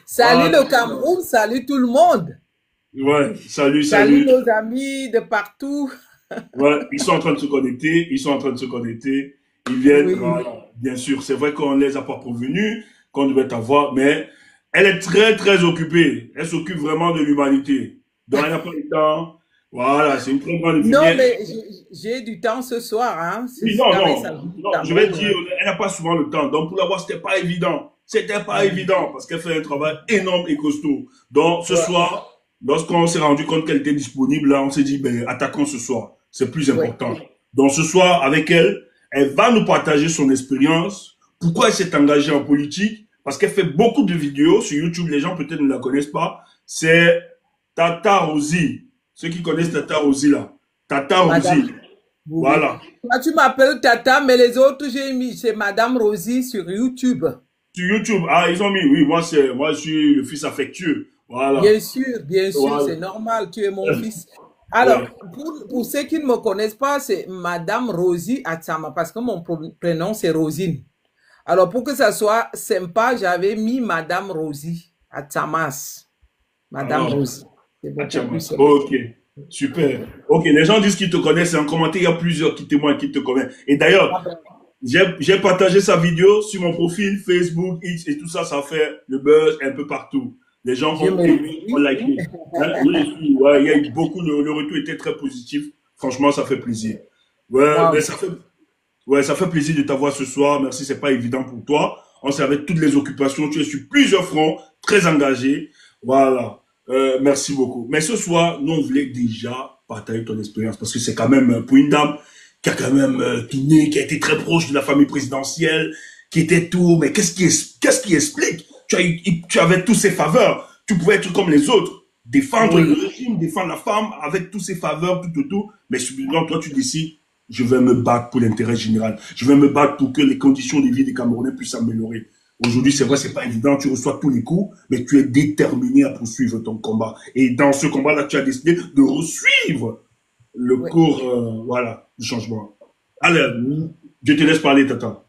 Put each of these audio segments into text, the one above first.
Salut le Cameroun, salut tout le monde. Ouais, salut, Salut salut. nos amis de partout. Ouais, ils sont en train de se connecter, ils sont en train de se connecter. Ils viennent, Oui. voilà, bien sûr. C'est vrai qu'on les a pas prévenus, qu'on devait avoir, mais elle est très, très occupée. Elle s'occupe vraiment de l'humanité. Donc, elle n'a pas le temps. Voilà, c'est une très grande Non, infirmière. mais j'ai du temps ce soir, hein. Oui, C'est non, quand il non, s'agit du non, je vais Cameroun. dire, elle n'a pas souvent le temps. Donc, pour l'avoir, c'était pas évident. C'était pas Ouais. évident parce qu'elle fait un travail énorme et costaud. Donc, ce Ouais. soir, lorsqu'on s'est rendu compte qu'elle était disponible, là, on s'est dit, ben, attaquons ce soir. C'est plus Ouais. important. Donc, ce soir, avec elle, elle va nous partager son expérience. Pourquoi elle s'est engagée en politique? Parce qu'elle fait beaucoup de vidéos sur YouTube. Les gens peut-être ne la connaissent pas. C'est Tata Rosie. Ceux qui connaissent Oui. Tata Rosie, là. Tata Madame. Rosie. Oui, oui. Voilà. Toi, tu m'appelles Tata, mais les autres, j'ai mis, c'est Madame Rosie sur YouTube. Sur YouTube, ah, ils ont mis, oui, moi, je suis le fils affectueux. Voilà. Bien sûr, Voilà. c'est normal, tu es mon fils. Alors, Ouais. pour ceux qui ne me connaissent pas, c'est Madame Rosie Atsama, parce que mon prénom, c'est Rosine. Alors, pour que ça soit sympa, j'avais mis Madame Rosie à Tamas. Madame Alors, Rosie. C'est beaucoup plus Achamas. sympa. Ok. Super. Ok, les gens disent qu'ils te connaissent. C'est en commentaire, il y a plusieurs qui témoignent qui te connaissent. Et d'ailleurs, Ah ben, j'ai partagé sa vidéo sur mon profil Facebook, X et tout ça, ça fait le buzz un peu partout. Les gens je ont me aimé, ont réjouis. liké. Hein? Oui, oui, ouais, il y a eu beaucoup, le retour était très positif. Franchement, ça fait plaisir. Ouais, Moi mais aussi. ça fait plaisir de t'avoir ce soir. Merci, c'est pas évident pour toi. On sait avec toutes les occupations, tu es sur plusieurs fronts, très engagé. Voilà. Merci beaucoup. Mais ce soir, nous, on voulait déjà partager ton expérience parce que c'est quand même pour une dame qui a quand même tourné, qui a été très proche de la famille présidentielle, qui était tout. Mais qu'est-ce qui explique? Tu avais tous ces faveurs. Tu pouvais être comme les autres, défendre le Oui. régime, défendre la femme avec tous ces faveurs, tout. Mais subitement, toi, tu décides je vais me battre pour l'intérêt général. Je vais me battre pour que les conditions de vie des Camerounais puissent s'améliorer. Aujourd'hui, c'est vrai, c'est pas évident, tu reçois tous les coups, mais tu es déterminé à poursuivre ton combat. Et dans ce combat-là, tu as décidé de resuivre le Oui. cours, voilà, du changement. Allez, je te laisse parler, Tata.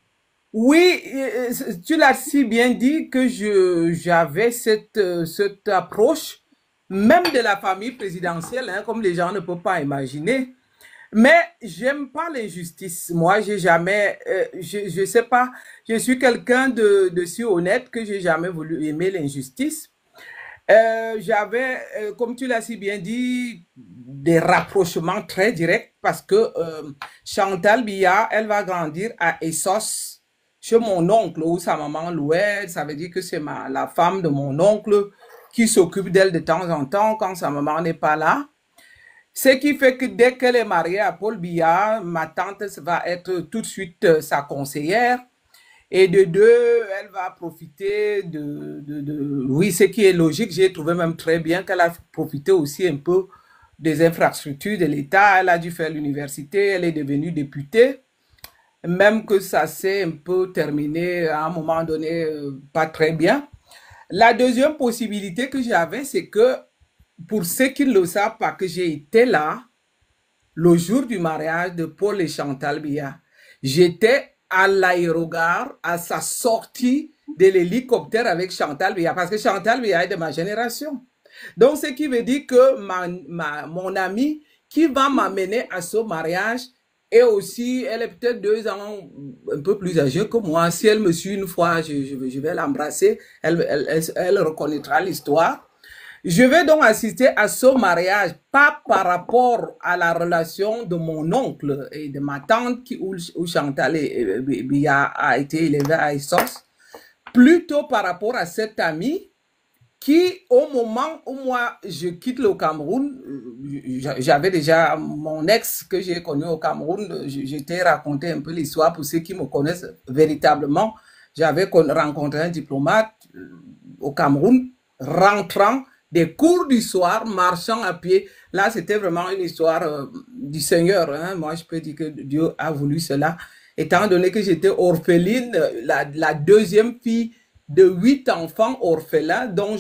Oui, tu l'as si bien dit que j'avais cette approche, même de la famille présidentielle, hein, comme les gens ne peuvent pas imaginer. Mais j'aime pas l'injustice. Moi, j'ai jamais, je sais pas, je suis quelqu'un de si honnête que j'ai jamais voulu aimer l'injustice. J'avais, comme tu l'as si bien dit, des rapprochements très directs parce que Chantal Biya, elle va grandir à Essos, chez mon oncle, où sa maman louait. Ça veut dire que c'est la femme de mon oncle qui s'occupe d'elle de temps en temps quand sa maman n'est pas là. Ce qui fait que dès qu'elle est mariée à Paul Biya, ma tante va être tout de suite sa conseillère. Et de deux, elle va profiter oui, ce qui est logique. J'ai trouvé même très bien qu'elle a profité aussi un peu des infrastructures de l'État. Elle a dû faire l'université, elle est devenue députée. Même que ça s'est un peu terminé à un moment donné, pas très bien. La deuxième possibilité que j'avais, c'est que pour ceux qui ne le savent pas, que j'ai été là le jour du mariage de Paul et Chantal Biya. J'étais à l'aérogare, à sa sortie de l'hélicoptère avec Chantal Biya, parce que Chantal Biya est de ma génération. Donc, ce qui veut dire que mon amie qui va m'amener à ce mariage est aussi, elle est peut-être 2 ans un peu plus âgée que moi. Si elle me suit une fois, je vais l'embrasser, elle reconnaîtra l'histoire. Je vais donc assister à ce mariage, pas par rapport à la relation de mon oncle et de ma tante où Chantal Biya a été élevée à Essos, plutôt par rapport à cette amie qui, au moment où moi je quitte le Cameroun, j'avais déjà mon ex que j'ai connu au Cameroun, j'étais raconté un peu l'histoire pour ceux qui me connaissent véritablement. J'avais rencontré un diplomate au Cameroun, rentrant des cours du soir, marchant à pied. Là, c'était vraiment une histoire du Seigneur. Hein. Moi, je peux dire que Dieu a voulu cela. Étant donné que j'étais orpheline, la deuxième fille de 8 enfants orphelins dont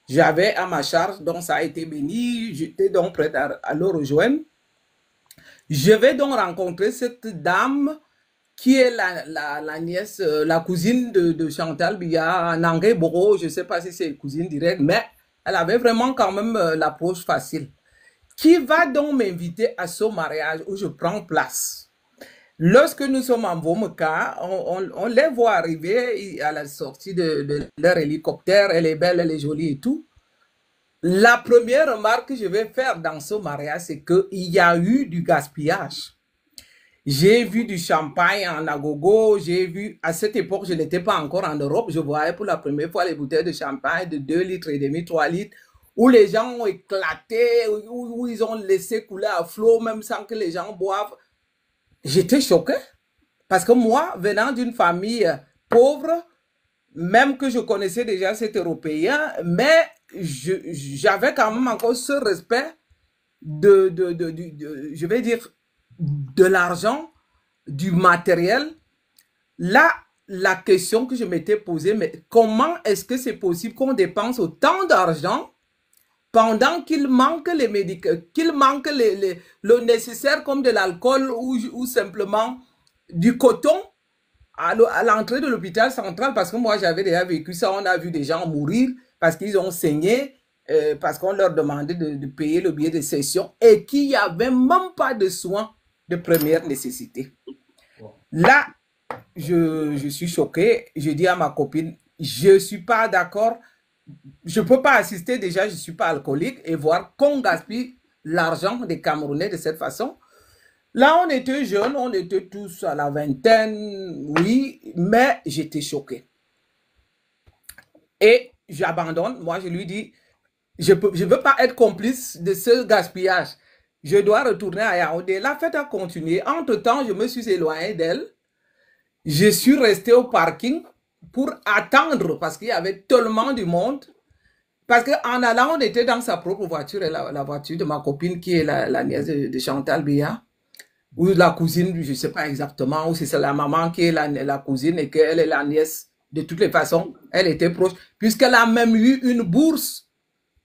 j'avais à ma charge, donc ça a été béni. J'étais donc prête à le rejoindre. Je vais donc rencontrer cette dame qui est la nièce, la cousine de Chantal Biya, Nangé Boro, je ne sais pas si c'est une cousine directe, mais elle avait vraiment quand même l'approche facile. Qui va donc m'inviter à ce mariage où je prends place? Lorsque nous sommes en Vomeka, on les voit arriver à la sortie de leur hélicoptère, elle est belle, elle est jolie et tout. La première remarque que je vais faire dans ce mariage, c'est qu'il y a eu du gaspillage. J'ai vu du champagne en agogo, j'ai vu, à cette époque, je n'étais pas encore en Europe, je voyais pour la première fois les bouteilles de champagne de 2 litres et demi, 3 litres, où les gens ont éclaté, où ils ont laissé couler à flot, même sans que les gens boivent. J'étais choqué, parce que moi, venant d'une famille pauvre, même que je connaissais déjà cet Européen, mais j'avais quand même encore ce respect je vais dire, de l'argent, du matériel. Là, la question que je m'étais posée, mais comment est-ce que c'est possible qu'on dépense autant d'argent pendant qu'il manque les médicaments, qu'il manque le nécessaire comme de l'alcool ou simplement du coton à l'entrée de l'hôpital central, parce que moi j'avais déjà vécu ça, on a vu des gens mourir parce qu'ils ont saigné, parce qu'on leur demandait de payer le billet de session et qu'il n'y avait même pas de soins de première nécessité. Là, je suis choqué, je dis à ma copine, je ne suis pas d'accord, je ne peux pas assister déjà, je ne suis pas alcoolique et voir qu'on gaspille l'argent des Camerounais de cette façon. Là, on était jeunes, on était tous à la vingtaine, oui, mais j'étais choqué. Et j'abandonne, moi je lui dis, je ne veux pas être complice de ce gaspillage. Je dois retourner à Yaoundé. La fête a continué. Entre-temps, je me suis éloigné d'elle. Je suis resté au parking pour attendre parce qu'il y avait tellement de monde. Parce qu'en allant, on était dans sa propre voiture, et la voiture de ma copine qui est la nièce de Chantal Biya. Ou la cousine, je ne sais pas exactement, ou c'est la maman qui est la cousine et qu'elle est la nièce. De toutes les façons, elle était proche, puisqu'elle a même eu une bourse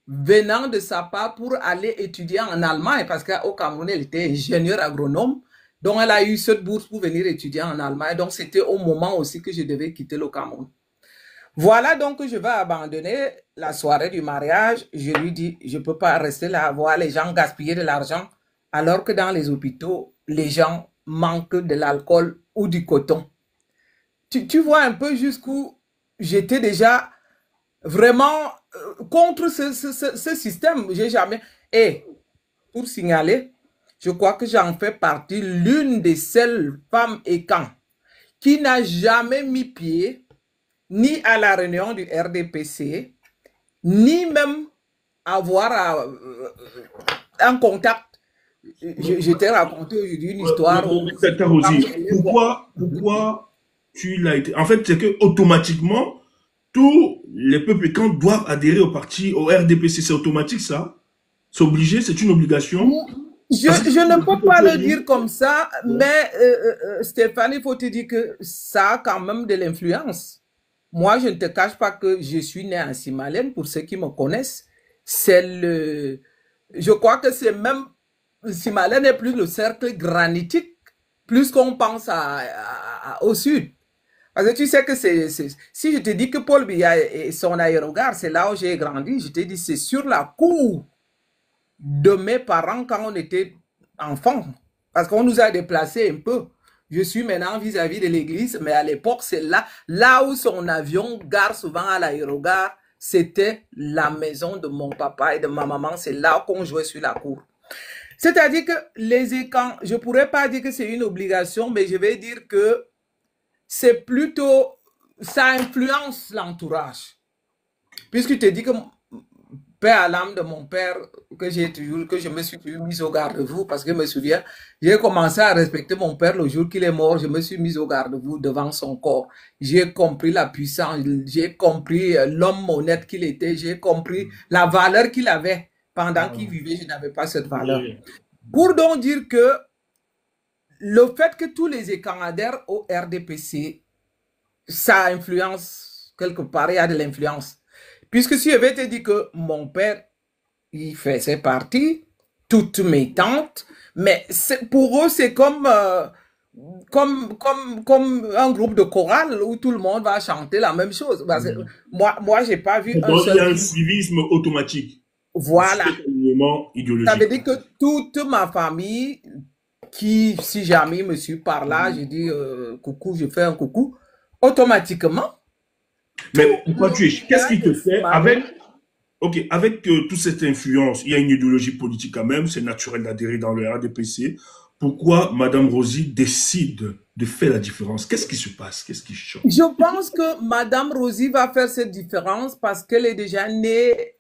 venant de sa part pour aller étudier en Allemagne, parce qu'au Cameroun, elle était ingénieure agronome. Donc, elle a eu cette bourse pour venir étudier en Allemagne. Donc, c'était au moment aussi que je devais quitter le Cameroun. Voilà donc que je vais abandonner la soirée du mariage. Je lui dis, je ne peux pas rester là à voir les gens gaspiller de l'argent, alors que dans les hôpitaux, les gens manquent de l'alcool ou du coton. Tu vois un peu jusqu'où j'étais déjà vraiment contre ce système. J'ai jamais... Et pour signaler, je crois que j'en fais partie, l'une des seules femmes écans qui n'a jamais mis pied ni à la réunion du RDPC, ni même avoir un contact. Je t'ai raconté aujourd'hui une histoire. Pourquoi tu l'as été? En fait, c'est que automatiquement, tous les peuples écans doivent adhérer au parti, au RDPC. C'est automatique, ça? C'est obligé? C'est une obligation? Je ne peux pas le dire comme ça, mais Stéphane, il faut te dire que ça a quand même de l'influence. Moi, je ne te cache pas que je suis né à Simalène, pour ceux qui me connaissent. Je crois que c'est même... Simalène est plus le cercle granitique, plus qu'on pense au sud. Parce que tu sais que si je te dis que Paul Biya et son aérogare, c'est là où j'ai grandi, je te dis c'est sur la cour de mes parents quand on était enfants. Parce qu'on nous a déplacés un peu. Je suis maintenant vis-à-vis de l'église, mais à l'époque, c'est là où son avion gare souvent à l'aérogare, c'était la maison de mon papa et de ma maman. C'est là qu'on jouait sur la cour. C'est-à-dire que les écans, je ne pourrais pas dire que c'est une obligation, mais je vais dire que c'est plutôt, ça influence l'entourage. Puisque tu te dis que, père à l'âme de mon père, que je me suis mis au garde-vous, parce que je me souviens, j'ai commencé à respecter mon père le jour qu'il est mort, je me suis mis au garde-vous devant son corps. J'ai compris la puissance, j'ai compris l'homme honnête qu'il était, j'ai compris la valeur qu'il avait. Pendant qu'il vivait, je n'avais pas cette valeur. Pour donc dire que le fait que tous les écans adhèrent au RDPC, ça influence quelque part, il y a de l'influence. Puisque si je vais te dire que mon père, il faisait partie, toutes mes tantes, mais pour eux, c'est comme comme un groupe de chorale où tout le monde va chanter la même chose. Parce que moi, j'ai pas vu un Donc, il y seul a un film. suivisme automatique. Vous Voilà. suivez un élément Ça veut idéologique. dire que toute ma famille, qui, si jamais me suit par là, je dis coucou, je fais un coucou, automatiquement, tout Mais pourquoi le tu es... Qu'est-ce village qui te est fait marié. avec... Ok, avec toute cette influence, il y a une idéologie politique quand même, c'est naturel d'adhérer dans le RDPC. Pourquoi Madame Rosy décide de faire la différence? Qu'est-ce qui se passe? Qu'est-ce qui choque? Je pense que Madame Rosie va faire cette différence parce qu'elle est déjà née,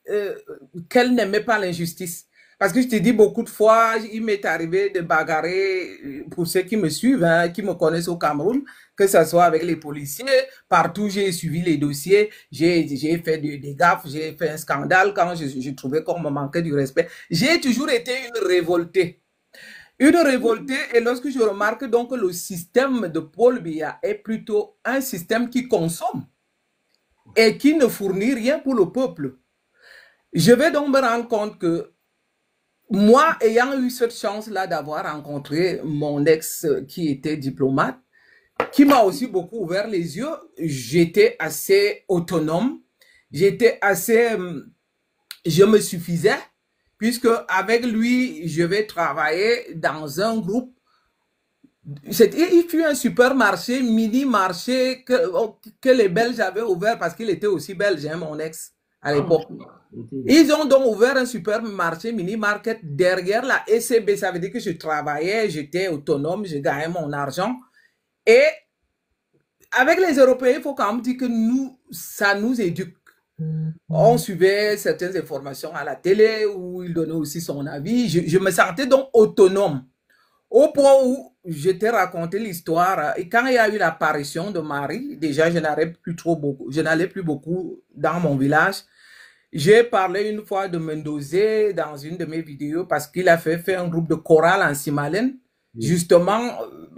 qu'elle n'aimait pas l'injustice. Parce que je te dis beaucoup de fois, il m'est arrivé de bagarrer, pour ceux qui me suivent, hein, qui me connaissent au Cameroun, que ce soit avec les policiers, partout j'ai suivi les dossiers, j'ai fait des gaffes, j'ai fait un scandale quand je trouvais qu'on me manquait du respect. J'ai toujours été une révoltée. Une révoltée, et lorsque je remarque donc que le système de Paul Biya est plutôt un système qui consomme et qui ne fournit rien pour le peuple, je vais donc me rendre compte que moi, ayant eu cette chance-là d'avoir rencontré mon ex qui était diplomate, qui m'a aussi beaucoup ouvert les yeux, j'étais assez autonome, j'étais assez, je me suffisais, puisque avec lui, je vais travailler dans un groupe. Il fut un supermarché, mini-marché que les Belges avaient ouvert parce qu'il était aussi belge, hein, mon ex, à Ah, l'époque. ok. Ils ont donc ouvert un supermarché, mini-market derrière la ECB. Ça veut dire que je travaillais, j'étais autonome, je gagnais mon argent. Et avec les Européens, il faut quand même dire que nous, ça nous éduque. On suivait certaines informations à la télé où il donnait aussi son avis. Je me sentais donc autonome. Au point où je t'ai raconté l'histoire, et quand il y a eu l'apparition de Marie, déjà je n'allais plus trop beaucoup, je n'allais plus beaucoup dans mon village. J'ai parlé une fois de Mendozé dans une de mes vidéos parce qu'il a fait un groupe de chorale en Simalène, Oui, justement,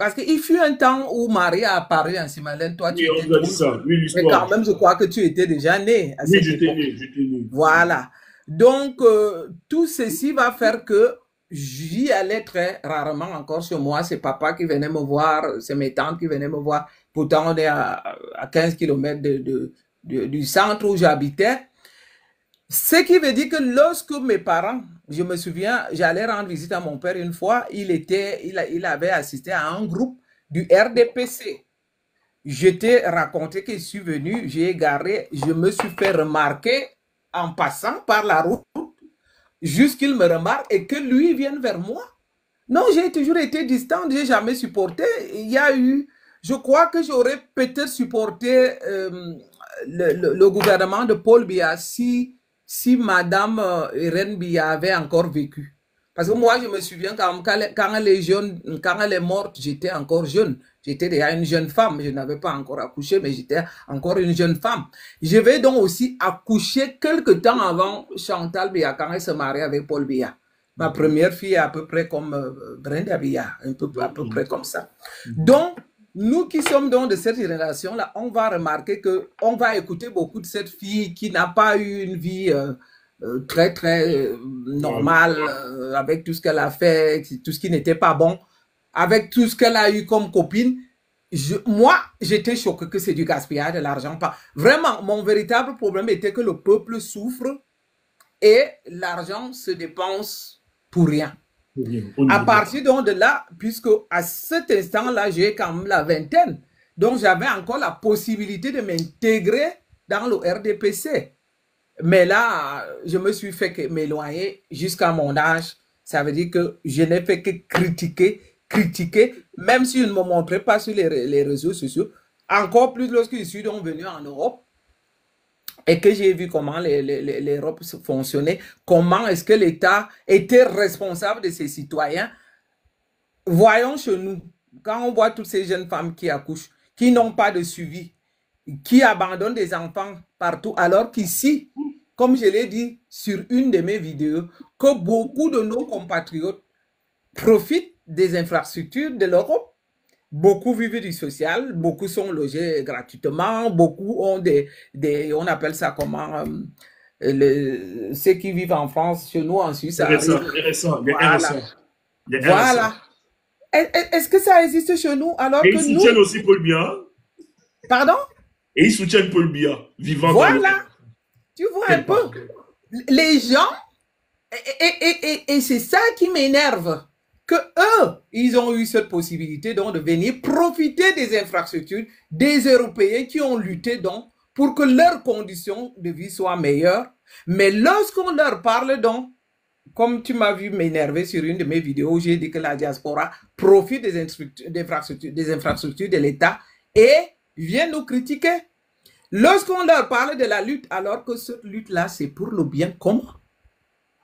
parce qu'il fut un temps où Marie a apparu en Simalène, toi tu oui, on étais nous a dit trop ça. jeune, Oui, mais l'histoire. quand même je crois que tu étais déjà né à Oui, cette j'étais époque. né, j'étais né. Voilà. Donc, tout ceci va faire que j'y allais très rarement encore chez moi. C'est papa qui venait me voir, c'est mes tantes qui venaient me voir. Pourtant, on est à 15 kilomètres du centre où j'habitais. Ce qui veut dire que lorsque mes parents, je me souviens, j'allais rendre visite à mon père une fois, il avait assisté à un groupe du RDPC. Je t'ai raconté que je suis venu, j'ai garé, je me suis fait remarquer en passant par la route, jusqu'il me remarque et que lui vienne vers moi. Non, j'ai toujours été distante, j'ai jamais supporté. Il y a eu, je crois que j'aurais peut-être supporté le gouvernement de Paul Biya si Madame Irène Biya avait encore vécu. Parce que moi, je me souviens quand elle est jeune, quand elle est morte, j'étais encore jeune. J'étais déjà une jeune femme. Je n'avais pas encore accouché, mais j'étais encore une jeune femme. Je vais donc aussi accoucher quelque temps avant Chantal Biya, quand elle se marie avec Paul Biya. Ma première fille est à peu près comme Brenda Biya, à peu près comme ça. Donc, nous qui sommes donc de cette génération-là, on va remarquer qu'on va écouter beaucoup de cette fille qui n'a pas eu une vie très normale, avec tout ce qu'elle a fait, tout ce qui n'était pas bon, avec tout ce qu'elle a eu comme copine. Moi, j'étais choqué que c'est du gaspillage de l'argent. Vraiment, mon véritable problème était que le peuple souffre et l'argent se dépense pour rien. À partir donc de là, puisque à cet instant-là, j'ai quand même la vingtaine, donc j'avais encore la possibilité de m'intégrer dans le RDPC. Mais là, je me suis fait m'éloigner jusqu'à mon âge. Ça veut dire que je n'ai fait que critiquer, même si je ne me montrais pas sur les réseaux sociaux. Encore plus lorsque je suis donc venu en Europe et que j'ai vu comment l'Europe fonctionnait, comment est-ce que l'État était responsable de ses citoyens. Voyons chez nous, quand on voit toutes ces jeunes femmes qui accouchent, qui n'ont pas de suivi, qui abandonnent des enfants partout, alors qu'ici, comme je l'ai dit sur une de mes vidéos, que beaucoup de nos compatriotes profitent des infrastructures de l'Europe. Beaucoup vivent du social, beaucoup sont logés gratuitement, beaucoup ont on appelle ça comment, ceux qui vivent en France, chez nous en Suisse, ça RSA, arrive. RSA, les Voilà. RSA. Les RSA. Voilà. Est-ce que ça existe chez nous alors Et que ils nous... soutiennent aussi Paul Biya. Pardon? Et ils soutiennent Paul Biya, vivant dans le... Voilà, tu vois un Quel peu. parcours. Les gens, et c'est ça qui m'énerve, que eux, ils ont eu cette possibilité donc de venir profiter des infrastructures des Européens qui ont lutté donc pour que leurs conditions de vie soient meilleures. Mais lorsqu'on leur parle donc, comme tu m'as vu m'énerver sur une de mes vidéos, j'ai dit que la diaspora profite des infrastructures de l'État et vient nous critiquer. Lorsqu'on leur parle de la lutte, alors que cette lutte-là, c'est pour le bien commun.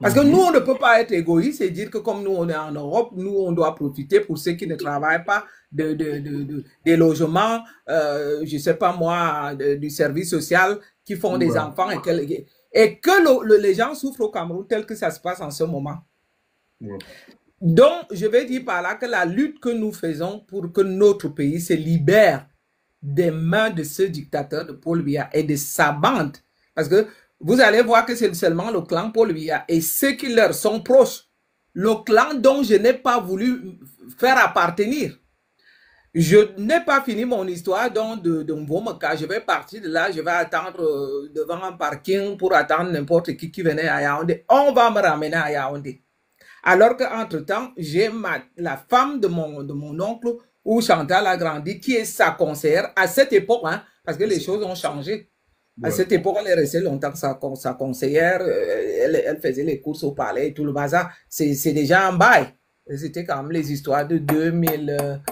Parce que nous, on ne peut pas être égoïste et dire que comme nous, on est en Europe, nous, on doit profiter pour ceux qui ne travaillent pas des logements, je ne sais pas moi, du service social, qui font des enfants et que les gens souffrent au Cameroun tel que ça se passe en ce moment. Donc, je vais dire par là que la lutte que nous faisons pour que notre pays se libère des mains de ce dictateur de Paul Biya et de sa bande. Parce que vous allez voir que c'est seulement le clan Paul Biya et ceux qui leur sont proches. Le clan dont je n'ai pas voulu faire appartenir. Je n'ai pas fini mon histoire donc de Mbomaka. Je vais partir de là, je vais attendre devant un parking pour attendre n'importe qui venait à Yaoundé. On va me ramener à Yaoundé. Alors qu'entre-temps, j'ai la femme de mon oncle où Chantal a grandi, qui est sa conseillère à cette époque, hein, parce que les choses ont changé. À cette époque, elle est restée longtemps sa conseillère, elle faisait les courses au palais et tout le bazar. C'est déjà un bail. C'était quand même les histoires de 2000,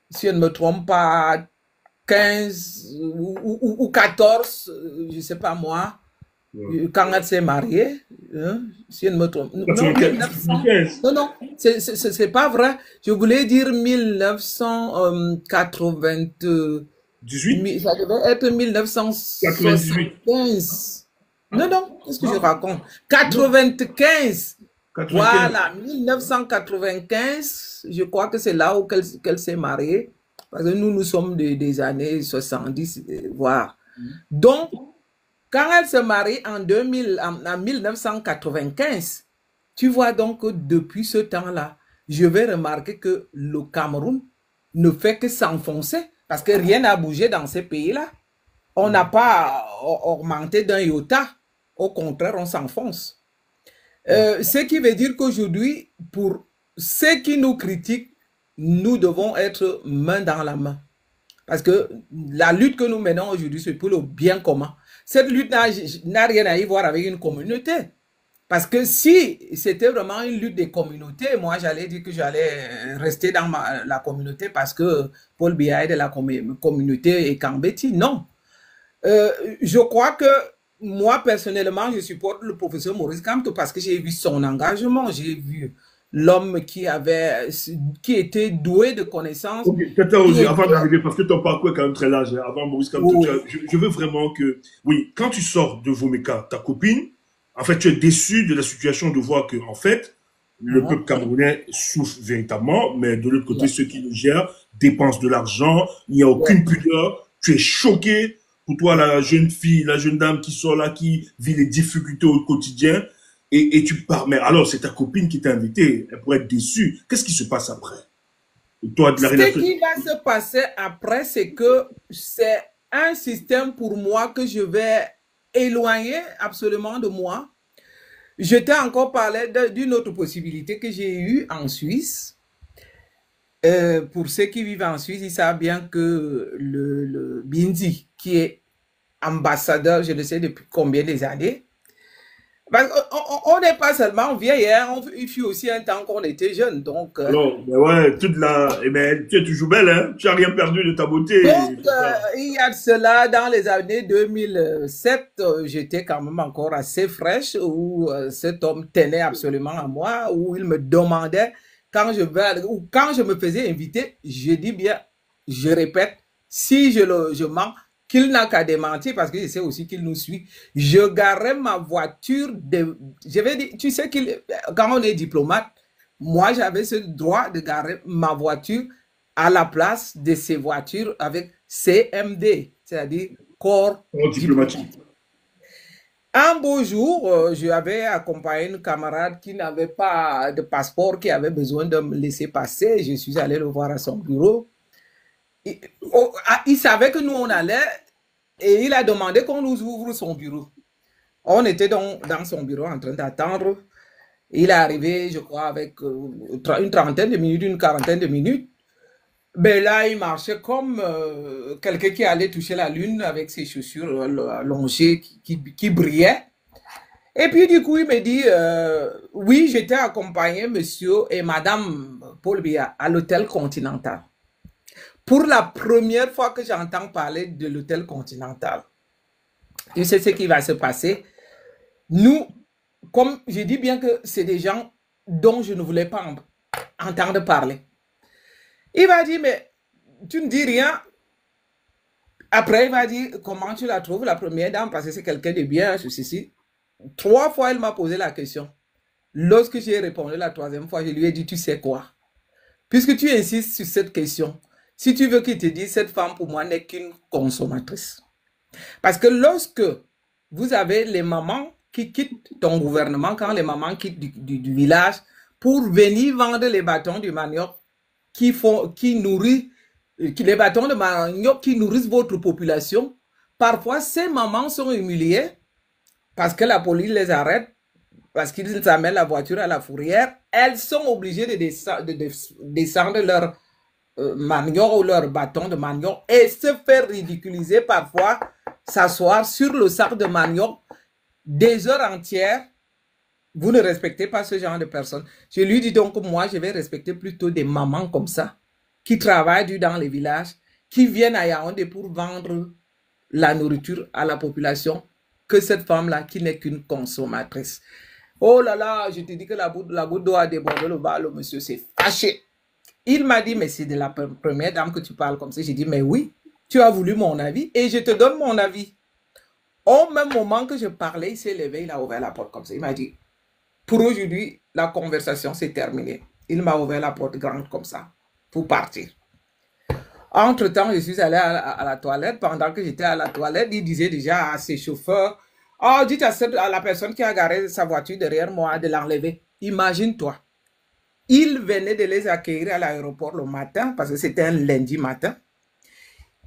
si je ne me trompe pas, 15 ou 14, je ne sais pas moi. Quand elle s'est mariée, hein, si je ne me trompe. Non, 1900, non, c'est pas vrai. Je voulais dire 1998. Ça devait être 1975. Non, qu'est-ce que je raconte? 95. Voilà, 1995. Je crois que c'est là où qu'elle s'est mariée. Parce que nous sommes des années 70, voire. Donc, quand elle se marie en 1995, tu vois donc que depuis ce temps-là, je vais remarquer que le Cameroun ne fait que s'enfoncer parce que rien n'a bougé dans ces pays-là. On n'a pas augmenté d'un iota. Au contraire, on s'enfonce. Ce qui veut dire qu'aujourd'hui, pour ceux qui nous critiquent, nous devons être main dans la main. Parce que la lutte que nous menons aujourd'hui, c'est pour le bien commun. Cette lutte n'a rien à y voir avec une communauté. Parce que si c'était vraiment une lutte des communautés, moi j'allais dire que j'allais rester dans la communauté parce que Paul Biya est de la communauté et Kambeti. Non. Je crois que moi personnellement, je supporte le professeur Maurice Kamto parce que j'ai vu son engagement, j'ai vu l'homme qui était doué de connaissances. Okay. Avant d'arriver, parce que ton parcours est quand même très large, hein, avant Maurice Kamto, oui. Je veux vraiment que, oui, quand tu sors de Vomeka, ta copine, en fait, tu es déçu de la situation de voir que, en fait, le peuple camerounais souffre véritablement, mais de l'autre côté, ceux qui le gèrent dépensent de l'argent, il n'y a aucune pudeur, tu es choqué. Pour toi, la jeune fille, la jeune dame qui sort là, qui vit les difficultés au quotidien, et tu pars. Mais alors, c'est ta copine qui t'a invité, elle pourrait être déçue. Qu'est-ce qui se passe après? Toi, ce qui va se passer après, c'est que c'est un système pour moi que je vais éloigner absolument de moi. Je t'ai encore parlé d'une autre possibilité que j'ai eue en Suisse. Pour ceux qui vivent en Suisse, ils savent bien que le Bindi, qui est ambassadeur, je ne sais depuis combien des années, on n'est pas seulement vieil, hein, il fut aussi un temps qu'on était jeune. Donc, non, mais ouais, tu es toujours belle, hein? Tu n'as rien perdu de ta beauté. Donc, il y a de cela, dans les années 2007, j'étais quand même encore assez fraîche, où cet homme tenait absolument à moi, où il me demandait, quand je me faisais inviter, je dis bien, je répète, si je mens, qu'il n'a qu'à démentir parce que je sais aussi qu'il nous suit. Je garerai ma voiture je vais dire, tu sais quand on est diplomate, moi j'avais ce droit de garer ma voiture à la place de ces voitures avec CMD, c'est-à-dire corps diplomatique. Un beau jour, j'avais accompagné une camarade qui n'avait pas de passeport, qui avait besoin de me laisser passer. Je suis allé le voir à son bureau. Il, il savait que nous, on allait et il a demandé qu'on nous ouvre son bureau. On était dans son bureau en train d'attendre. Il est arrivé, je crois, avec une trentaine de minutes, une quarantaine de minutes. Ben là, il marchait comme quelqu'un qui allait toucher la lune avec ses chaussures allongées qui brillaient. Et puis du coup, il me dit, oui, j'étais accompagné, monsieur et madame Paul Biya, à l'hôtel Continental. Pour la première fois que j'entends parler de l'hôtel Continental, tu sais ce qui va se passer. Nous, comme je dis bien que c'est des gens dont je ne voulais pas entendre parler. Il va dire, mais tu ne dis rien. Après, il va dire, comment tu la trouves, la première dame, parce que c'est quelqu'un de bien, ceci. 3 fois, il m'a posé la question. Lorsque j'ai répondu la 3e fois, je lui ai dit, tu sais quoi? Puisque tu insistes sur cette question, si tu veux qu'il te dise, cette femme pour moi n'est qu'une consommatrice. Parce que lorsque vous avez les mamans qui quittent ton gouvernement, quand les mamans quittent du village pour venir vendre les bâtons du manioc qui nourrissent, les bâtons de manioc qui nourrissent votre population, parfois ces mamans sont humiliées parce que la police les arrête, parce qu'ils amènent la voiture à la fourrière. Elles sont obligées de descendre leur manioc ou leur bâton de manioc et se faire ridiculiser parfois, s'asseoir sur le sac de manioc des heures entières. Vous ne respectez pas ce genre de personnes. Je lui dis donc, moi, je vais respecter plutôt des mamans comme ça, qui travaillent dans les villages, qui viennent à Yaoundé pour vendre la nourriture à la population, que cette femme-là, qui n'est qu'une consommatrice. Oh là là, je te dis que la goutte d'eau a débordé le bas, le monsieur s'est fâché. Il m'a dit, mais c'est de la première dame que tu parles comme ça. J'ai dit, mais oui, tu as voulu mon avis et je te donne mon avis. Au même moment que je parlais, il s'est levé, il a ouvert la porte comme ça. Il m'a dit, pour aujourd'hui, la conversation s'est terminée. Il m'a ouvert la porte grande comme ça pour partir. Entre-temps, je suis allé à la toilette. Pendant que j'étais à la toilette, il disait déjà à ses chauffeurs, oh, dites à la personne qui a garé sa voiture derrière moi de l'enlever. Imagine-toi. Il venait de les accueillir à l'aéroport le matin, parce que c'était un lundi matin.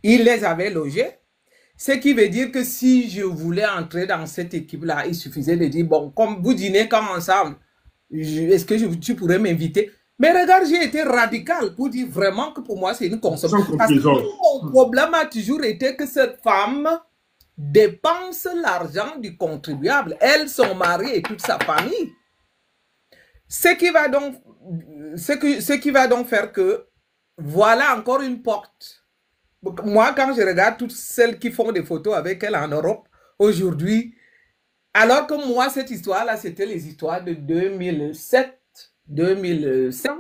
Il les avait logés. Ce qui veut dire que si je voulais entrer dans cette équipe-là, il suffisait de dire, bon, comme vous dînez quand ensemble, est-ce que tu pourrais m'inviter? Mais regarde, j'ai été radical pour dire vraiment que pour moi, c'est une consommation. Parce que mon problème a toujours été que cette femme dépense l'argent du contribuable. Elle, son mari et toute sa famille. Ce qui va donc faire que, voilà encore une porte. Moi, quand je regarde toutes celles qui font des photos avec elle en Europe, aujourd'hui, alors que moi, cette histoire-là, c'était les histoires de 2007, 2005.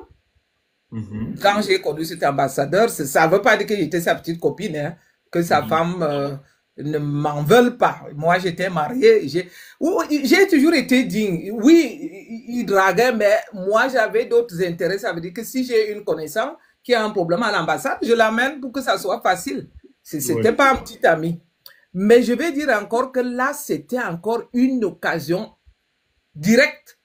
Quand j'ai connu cet ambassadeur, ça ne veut pas dire que j'étais sa petite copine, hein, que sa femme ne m'en veut pas. Moi, j'étais mariée. J'ai toujours été digne. Oui, il draguait, mais moi, j'avais d'autres intérêts. Ça veut dire que si j'ai une connaissance qui a un problème à l'ambassade, je l'amène pour que ça soit facile. C'était pas un petit ami. Mais je vais dire encore que là, c'était encore une occasion directe.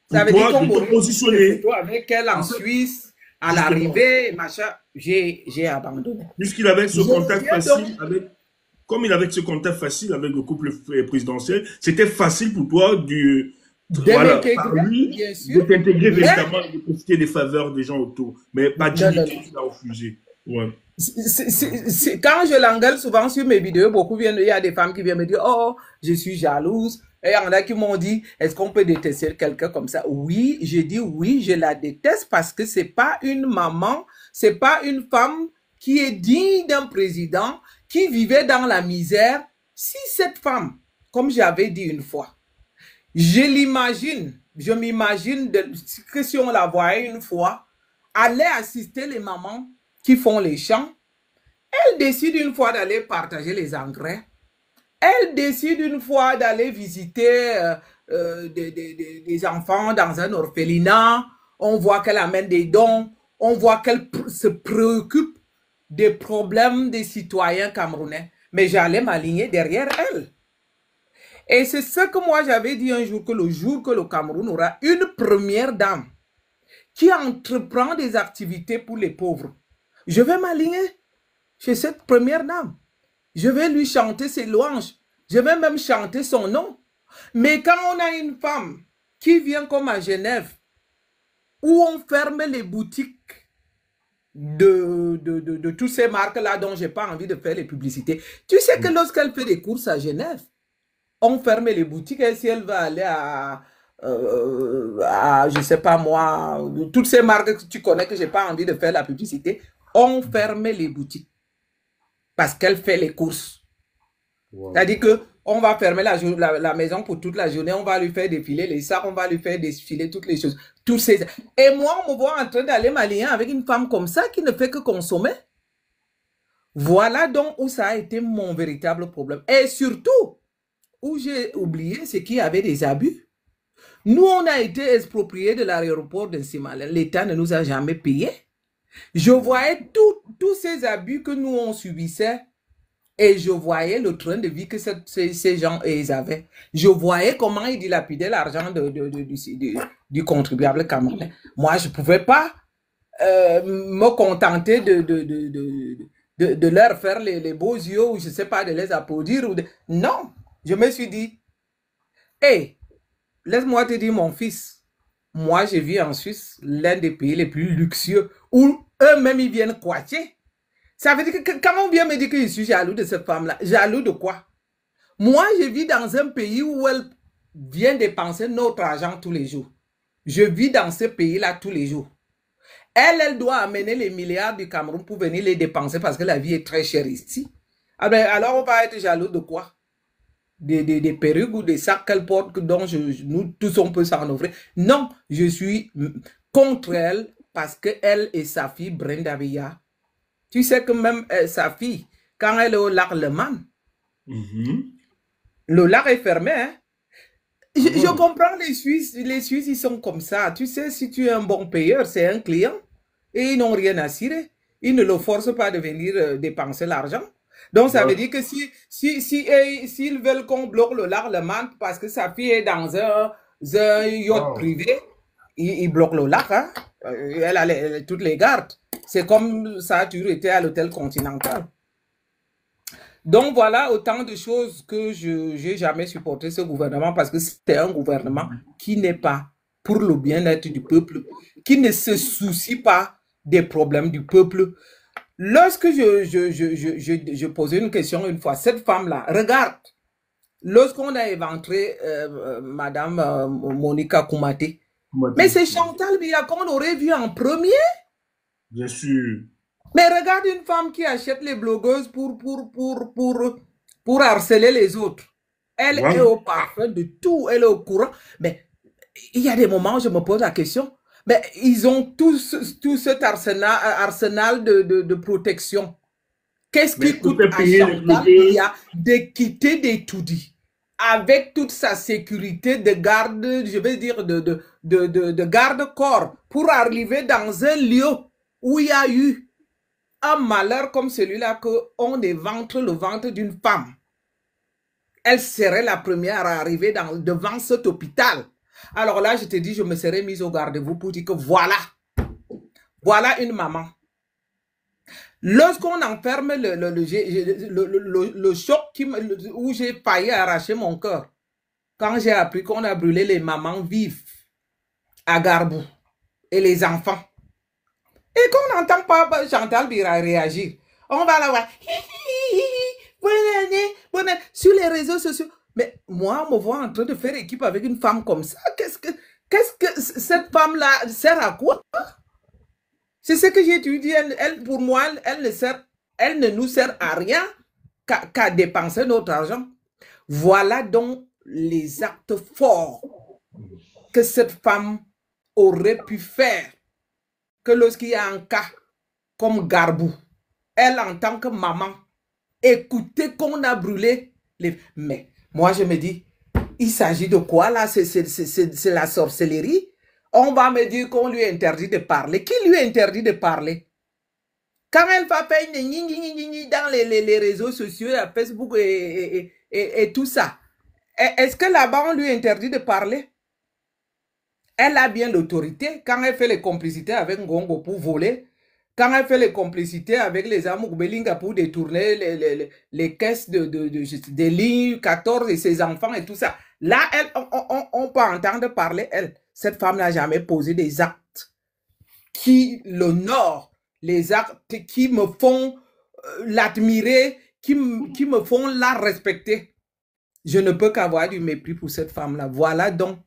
Ça veut dire qu'on m'a positionné avec elle en Suisse, à l'arrivée, machin, j'ai abandonné. Puisqu'il avait ce contact facile comme il avait ce contact facile avec le couple présidentiel, c'était facile pour toi de t'intégrer véritablement et de profiter des faveurs des gens autour. Mais pas d'unité, tu l'as refusé. Ouais. Quand je l'engueule souvent sur mes vidéos, il y a des femmes qui viennent me dire, oh, je suis jalouse. Et il y en a qui m'ont dit, est-ce qu'on peut détester quelqu'un comme ça? Oui, je dis oui, je la déteste parce que c'est pas une maman, c'est pas une femme qui est digne d'un président, qui vivait dans la misère. Si cette femme, comme j'avais dit une fois, je m'imagine que si on la voyait une fois, aller assister les mamans qui font les champs, elle décide une fois d'aller partager les engrais. Elle décide une fois d'aller visiter des enfants dans un orphelinat. On voit qu'elle amène des dons. On voit qu'elle se préoccupe des problèmes des citoyens camerounais. Mais j'allais m'aligner derrière elle. Et c'est ce que moi j'avais dit un jour, que le jour que le Cameroun aura une première dame qui entreprend des activités pour les pauvres, je vais m'aligner chez cette première dame. Je vais lui chanter ses louanges. Je vais même chanter son nom. Mais quand on a une femme qui vient comme à Genève, où on ferme les boutiques de toutes ces marques-là dont je n'ai pas envie de faire les publicités, tu sais que lorsqu'elle fait des courses à Genève, on ferme les boutiques et si elle va aller je ne sais pas moi, toutes ces marques que tu connais que je n'ai pas envie de faire la publicité, on ferme les boutiques parce qu'elle fait les courses. Wow. C'est-à-dire qu'on va fermer la maison pour toute la journée, on va lui faire défiler les sacs, on va lui faire défiler toutes les choses. Et moi, on me voit en train d'aller m'aligner avec une femme comme ça qui ne fait que consommer. Voilà donc où ça a été mon véritable problème. Et surtout, où j'ai oublié, c'est qu'il y avait des abus. Nous, on a été expropriés de l'aéroport de Nsimala. L'État ne nous a jamais payé. Je voyais tous ces abus que nous, on subissait. Et je voyais le train de vie que ces gens ils avaient. Je voyais comment ils dilapidaient l'argent du contribuable camerounais. Moi, je ne pouvais pas me contenter de leur faire les beaux yeux ou je ne sais pas, de les applaudir. Non, je me suis dit, hey, laisse-moi te dire mon fils, moi je vis en Suisse, l'un des pays les plus luxueux, où eux-mêmes ils viennent quacher. Ça veut dire que quand on vient me dire que je suis jaloux de cette femme-là, jaloux de quoi? Moi, je vis dans un pays où elle vient dépenser notre argent tous les jours. Je vis dans ce pays-là tous les jours. Elle doit amener les milliards du Cameroun pour venir les dépenser parce que la vie est très chère ici. Alors, on va être jaloux de quoi? Des perruques ou des sacs qu'elle porte dont nous tous on peut s'en offrir. Non, je suis contre elle parce qu'elle et sa fille Brenda Villa, tu sais que même sa fille, quand elle est au lac Le Man, le lac est fermé. Hein? Je comprends les Suisses, ils sont comme ça. Tu sais, si tu es un bon payeur, c'est un client et ils n'ont rien à cirer. Ils ne le forcent pas de venir dépenser l'argent. Donc, ça veut dire que s'ils veulent qu'on bloque le lac Le Man parce que sa fille est dans un yacht privé, ils bloquent le lac. Hein? Elle a toutes les gardes. C'est comme ça, tu étais à l'hôtel Continental. Donc voilà autant de choses que je n'ai jamais supporté ce gouvernement parce que c'est un gouvernement qui n'est pas pour le bien-être du peuple, qui ne se soucie pas des problèmes du peuple. Lorsque je posais une question une fois, cette femme-là, regarde, lorsqu'on a éventré Madame Monica Koumaté, mais c'est Chantal Biya qu'on aurait vu en premier. Bien sûr. Mais regarde une femme qui achète les blogueuses pour harceler les autres. Elle est au parfum de tout, elle est au courant. Mais il y a des moments où je me pose la question, mais ils ont tout cet arsenal de protection. Qu'est-ce qui coûte à Chantal Biya de quitter des tout-dits avec toute sa sécurité de garde, je vais dire de garde-corps pour arriver dans un lieu où il y a eu un malheur comme celui-là, qu'on éventre le ventre d'une femme. Elle serait la première à arriver devant cet hôpital. Alors là, je te dis, je me serais mise au garde-vous pour dire que voilà une maman. Lorsqu'on enferme le choc où j'ai failli arracher mon cœur, quand j'ai appris qu'on a brûlé les mamans vives à Garbou et les enfants, et qu'on n'entend pas Chantal Biya réagir. On va la voir. Bonne année, sur les réseaux sociaux. Mais moi, on me voit en train de faire équipe avec une femme comme ça. Qu'est-ce que cette femme-là sert à quoi? C'est ce que j'ai dit. Pour moi, elle ne nous sert à rien qu'à dépenser notre argent. Voilà donc les actes forts que cette femme aurait pu faire. Que lorsqu'il y a un cas comme Garbou, elle en tant que maman, écoutez qu'on a brûlé les... Mais moi je me dis, il s'agit de quoi là? C'est la sorcellerie. On va me dire qu'on lui interdit de parler. Qui lui interdit de parler? Quand elle va faire dans les réseaux sociaux, Facebook et tout ça, Est-ce que là-bas, on lui interdit de parler? Elle a bien l'autorité. Quand elle fait les complicités avec Ngongo pour voler, quand elle fait les complicités avec les Amoubelinga pour détourner les caisses des lignes 14 et ses enfants et tout ça, là, on peut entendre parler, elle. Cette femme n'a jamais posé des actes qui l'honorent, les actes qui me font l'admirer, qui me font la respecter. Je ne peux qu'avoir du mépris pour cette femme-là. Voilà donc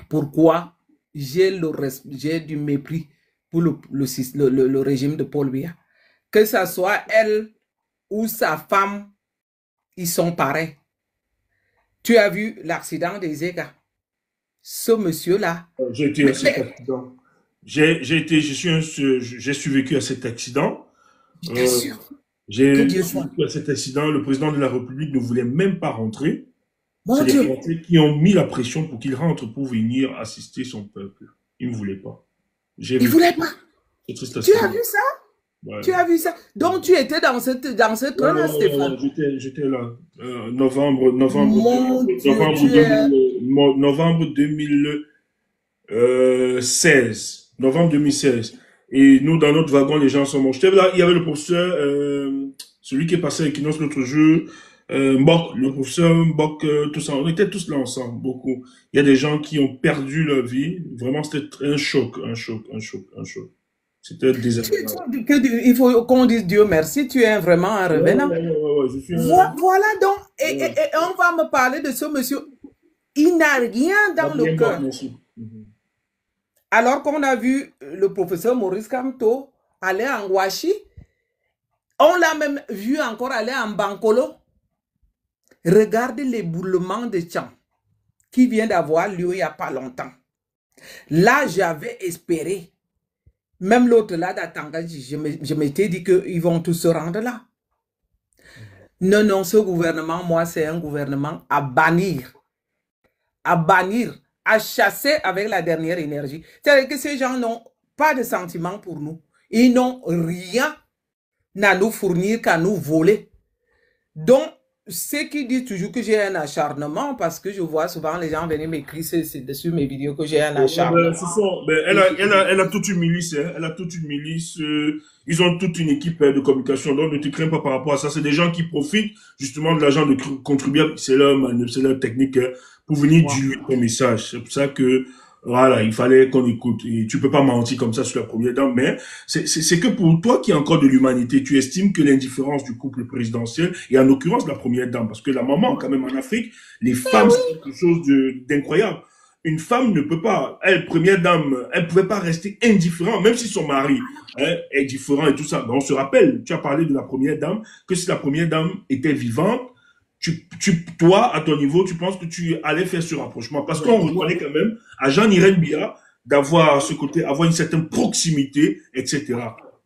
pourquoi j'ai du mépris pour le régime de Paul Biya. Que ce soit elle ou sa femme, ils sont pareils. Tu as vu l'accident des Zega. Ce monsieur-là. J'ai été à cet accident. J'ai survécu à cet accident. Bien sûr. J'ai survécu à cet accident. Le président de la République ne voulait même pas rentrer. C'est les Français qui ont mis la pression pour qu'il rentre pour venir assister son peuple. Il ne voulait pas. Il ne voulait pas. Tu as vu ça? Ouais. Tu as vu ça? Donc tu étais dans cette train-là, Stéphane? J'étais là. Novembre 2016. Novembre 2016. Et nous, dans notre wagon, les gens sont morts. J'étais là, il y avait le professeur, celui qui est passé avec Inos l'autre jour, Mbok, le professeur Mbok, tout ça. On était tous là ensemble, beaucoup. Il y a des gens qui ont perdu leur vie. Vraiment, c'était un choc. C'était désagréable. Il faut qu'on dise Dieu merci, tu es vraiment un revenant. Je suis Voilà donc, et on va me parler de ce monsieur. Il n'a rien dans le cœur. Alors qu'on a vu le professeur Maurice Kamto aller en Ouachi, on l'a même vu encore aller en Bankolo. Regardez l'éboulement de Tcham qui vient d'avoir lieu il n'y a pas longtemps. Là, j'avais espéré. Même l'autre là d'Atanga, je m'étais dit qu'ils vont tous se rendre là. Non, ce gouvernement, moi, c'est un gouvernement à bannir, à chasser avec la dernière énergie. C'est-à-dire que ces gens n'ont pas de sentiments pour nous. Ils n'ont rien à nous fournir qu'à nous voler. Donc, ceux qui disent toujours que j'ai un acharnement, parce que je vois souvent les gens venir m'écrire sur mes vidéos que j'ai un acharnement. Elle a toute une milice, hein. Elle a toute une milice. Ils ont toute une équipe de communication. Donc, ne te crains pas par rapport à ça. C'est des gens qui profitent justement de l'argent de contribuables. C'est leur technique, hein, pour venir diluer ton message. C'est pour ça que voilà, il fallait qu'on écoute. Et tu peux pas mentir comme ça sur la première dame, mais c'est que pour toi qui est encore de l'humanité, tu estimes que l'indifférence du couple présidentiel, et en l'occurrence la première dame, parce que la maman, quand même, en Afrique, les femmes, c'est quelque chose d'incroyable. Une femme ne peut pas, elle, première dame, elle pouvait pas rester indifférente, même si son mari est différent et tout ça. Mais on se rappelle, tu as parlé de la première dame, que si la première dame était vivante, toi, à ton niveau, tu penses que tu allais faire ce rapprochement. Parce qu'on reconnaît quand même à Jean-Irène Biya d'avoir ce côté, avoir une certaine proximité, etc.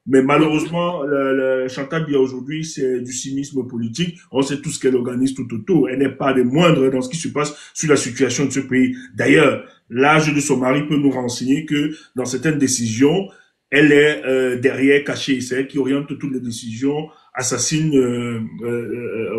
Mais malheureusement, le Chantal Biya aujourd'hui, c'est du cynisme politique. On sait tout ce qu'elle organise tout autour. Elle n'est pas des moindres dans ce qui se passe sur la situation de ce pays. D'ailleurs, l'âge de son mari peut nous renseigner que dans certaines décisions, elle est derrière, cachée. C'est elle qui oriente toutes les décisions, assassine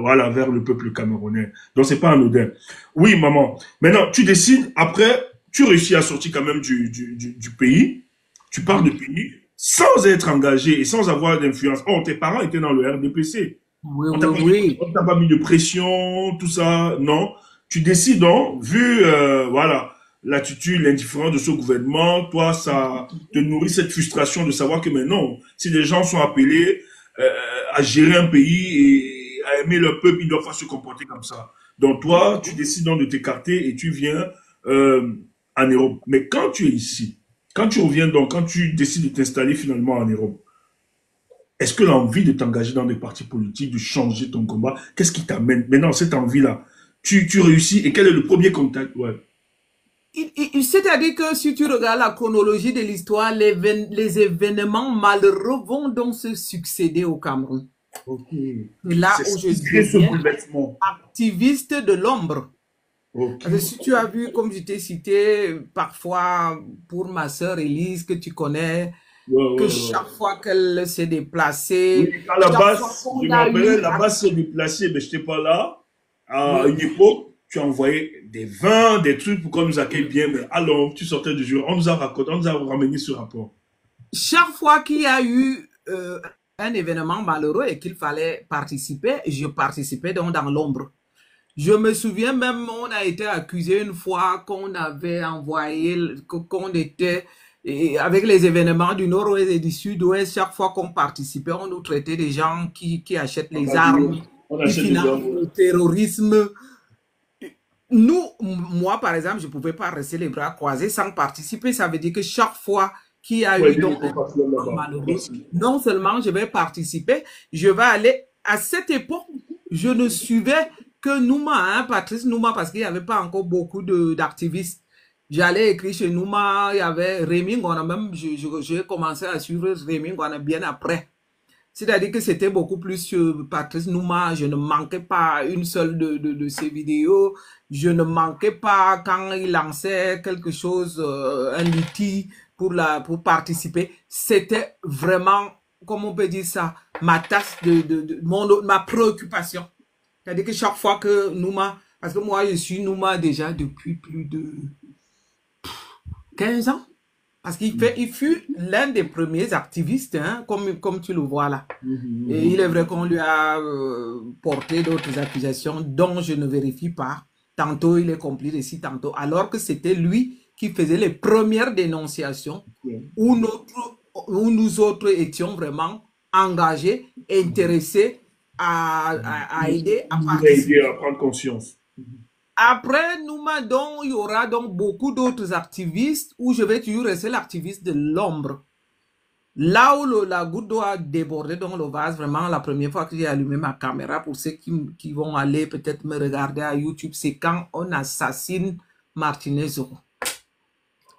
voilà, vers le peuple camerounais. Donc, c'est pas anodin. Oui, maman. Maintenant, tu décides, après, tu réussis à sortir quand même du pays. Tu pars du pays sans être engagé et sans avoir d'influence. Oh, tes parents étaient dans le RDPC. Oui. On t'a pas mis de pression, tout ça, non. Tu décides donc, vu, voilà, l'attitude, l'indifférence de ce gouvernement, toi, ça te nourrit cette frustration de savoir que maintenant, si les gens sont appelés à gérer un pays et à aimer leur peuple, ils doivent pas se comporter comme ça. Donc toi, tu décides donc de t'écarter et tu viens en Europe. Mais quand tu es ici, quand tu reviens donc, quand tu décides de t'installer finalement en Europe, est-ce que l'envie de t'engager dans des partis politiques, de changer ton combat, qu'est-ce qui t'amène maintenant cette envie-là? Tu réussis et quel est le premier contact? Ouais. C'est-à-dire que si tu regardes la chronologie de l'histoire, les événements malheureux vont donc se succéder au Cameroun. Okay. Et là où je suis activiste de l'ombre. Okay. Parce que si tu as vu, comme je t'ai cité, parfois pour ma sœur Élise, que tu connais, chaque fois qu'elle s'est déplacée... Oui, à la base, je m'appelais, la base s'est déplacée, mais je n'étais pas là, à une époque. tu as envoyé des vins, des trucs pour qu'on nous accueille bien, mais alors, tu sortais du jour, on nous a raconté, on nous a ramené ce rapport. Chaque fois qu'il y a eu un événement malheureux et qu'il fallait participer, je participais donc dans l'ombre. Je me souviens même, on a été accusé une fois qu'on avait envoyé, qu'on était avec les événements du Nord-Ouest et du Sud-Ouest, chaque fois qu'on participait, on nous traitait des gens qui achètent On les a dit, armes, on qui achète des financent armes. le terrorisme. Nous, moi par exemple, je ne pouvais pas rester les bras croisés sans participer. Ça veut dire que chaque fois qu'il y a Pour eu aider les donc un compatriotes événement là-bas. malheureux, Merci. non seulement je vais participer, je vais aller. À cette époque, je ne suivais que Nouma, hein, Patrice Nouma, parce qu'il n'y avait pas encore beaucoup d'activistes. J'allais écrire chez Nouma, il y avait Rémi Ngona, même j'ai commencé à suivre Rémi Ngona bien après. C'est-à-dire que c'était beaucoup plus sur Patrice Nouma. Je ne manquais pas une seule de ses vidéos. Je ne manquais pas quand il lançait quelque chose, un outil pour participer. C'était vraiment, comment on peut dire ça, ma tasse ma préoccupation. C'est-à-dire que chaque fois que Nouma, parce que moi je suis Nouma déjà depuis plus de 15 ans. Parce il fut l'un des premiers activistes, hein, comme tu le vois là. Et il est vrai qu'on lui a porté d'autres accusations dont je ne vérifie pas. Tantôt il est complice ici, tantôt. Alors que c'était lui qui faisait les premières dénonciations où, où nous autres étions vraiment engagés, intéressés à aider, à Vous aider participer. à prendre conscience. Après, il y aura donc beaucoup d'autres activistes où je vais toujours rester l'activiste de l'ombre. Là où la goutte d'eau a débordé dans le vase, vraiment la première fois que j'ai allumé ma caméra, pour ceux qui vont aller peut-être me regarder à YouTube, c'est quand on assassine Martinez Zoro.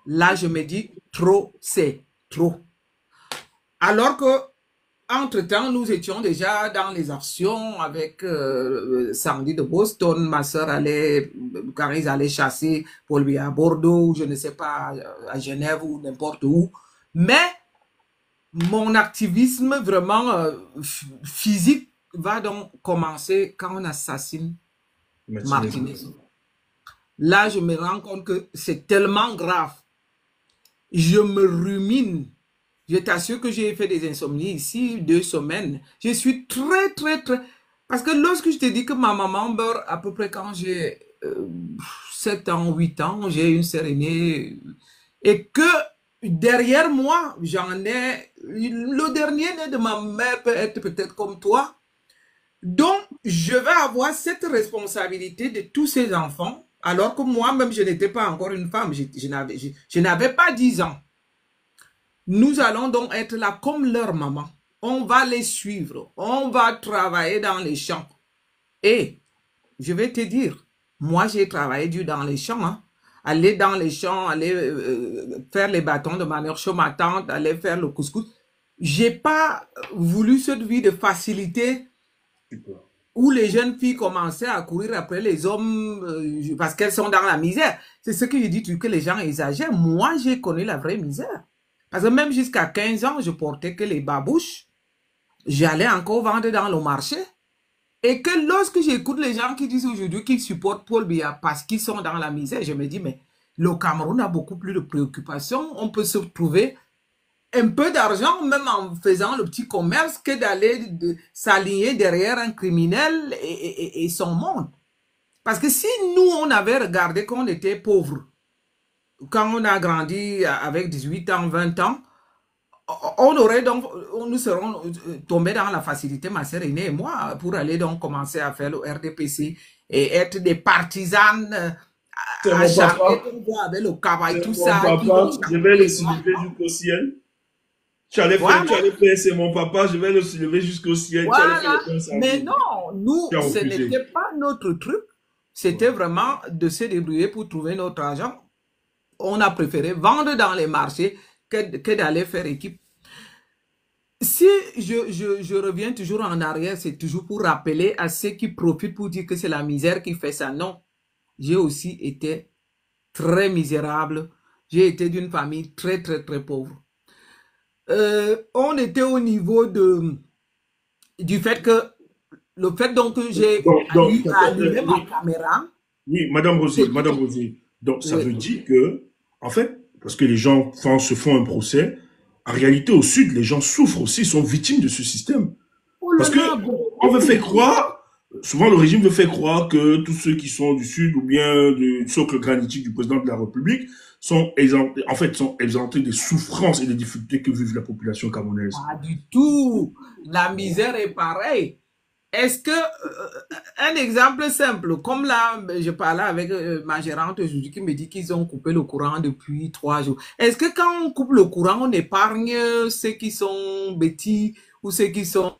Là, je me dis, trop, c'est trop. Alors que, entre-temps, nous étions déjà dans les actions avec Sandy de Boston. Ma soeur allait, quand ils allaient chasser Paul Biya à Bordeaux, ou je ne sais pas, à Genève ou n'importe où. Mais mon activisme vraiment physique va donc commencer quand on assassine Martinez. Là, je me rends compte que c'est tellement grave. Je me rumine. Je t'assure que j'ai fait des insomnies ici 2 semaines. Je suis très. Parce que lorsque je te dis que ma maman meurt à peu près quand j'ai 7 ans, 8 ans, j'ai une sœur aînée, et que derrière moi, j'en ai, le dernier né de ma mère peut être peut-être comme toi. Donc, je vais avoir cette responsabilité de tous ces enfants, alors que moi-même, je n'étais pas encore une femme. Je n'avais pas 10 ans. Nous allons donc être là comme leur maman. On va les suivre. On va travailler dans les champs. Et je vais te dire, moi j'ai travaillé dur dans les champs. Hein. Aller dans les champs, aller faire les bâtons de manœuvre chez ma tante, aller faire le couscous. J'ai pas voulu cette vie de facilité où les jeunes filles commençaient à courir après les hommes parce qu'elles sont dans la misère. C'est ce que je dis, que les gens exagèrent. Moi, j'ai connu la vraie misère. Parce que même jusqu'à 15 ans, je portais que les babouches. J'allais encore vendre dans le marché. Et que lorsque j'écoute les gens qui disent aujourd'hui qu'ils supportent Paul Biya parce qu'ils sont dans la misère, je me dis, mais le Cameroun a beaucoup plus de préoccupations. On peut se trouver un peu d'argent, même en faisant le petit commerce, que d'aller s'aligner derrière un criminel et son monde. Parce que si nous, on avait regardé qu'on était pauvres, quand on a grandi avec 18 ans, 20 ans, on aurait donc, nous serons tombés dans la facilité, ma sœur aînée et moi, pour aller donc commencer à faire le RDPC et être des partisanes acharnés avec le cabas tout ça. Papa, je vais le soulever jusqu'au ciel. Tu allais faire, c'est mon papa, je vais le soulever jusqu'au ciel. Voilà. Mais non, nous, ce n'était pas notre truc. C'était vraiment de se débrouiller pour trouver notre argent. On a préféré vendre dans les marchés que d'aller faire équipe. Si je reviens toujours en arrière, c'est toujours pour rappeler à ceux qui profitent pour dire que c'est la misère qui fait ça. Non, j'ai aussi été très misérable. J'ai été d'une famille très pauvre. On était au niveau du fait que le fait donc que j'ai allumé ma caméra. Oui, Madame Rosy. Donc, ça veut Oui. dire que, en fait, parce que les gens se font un procès, en réalité, au Sud, les gens souffrent aussi, sont victimes de ce système. Oh là Parce que là, on veut faire beaucoup. croire, souvent le régime veut faire croire que tous ceux qui sont du Sud ou bien du socle granitique du président de la République sont exemptés, en fait, sont exemptés des souffrances et des difficultés que vive la population camerounaise. Pas du tout. La misère est pareille. Est-ce que, un exemple simple, comme là, je parlais avec ma gérante aujourd'hui qui me dit qu'ils ont coupé le courant depuis 3 jours. Est-ce que quand on coupe le courant, on épargne ceux qui sont bêtis ou ceux qui sont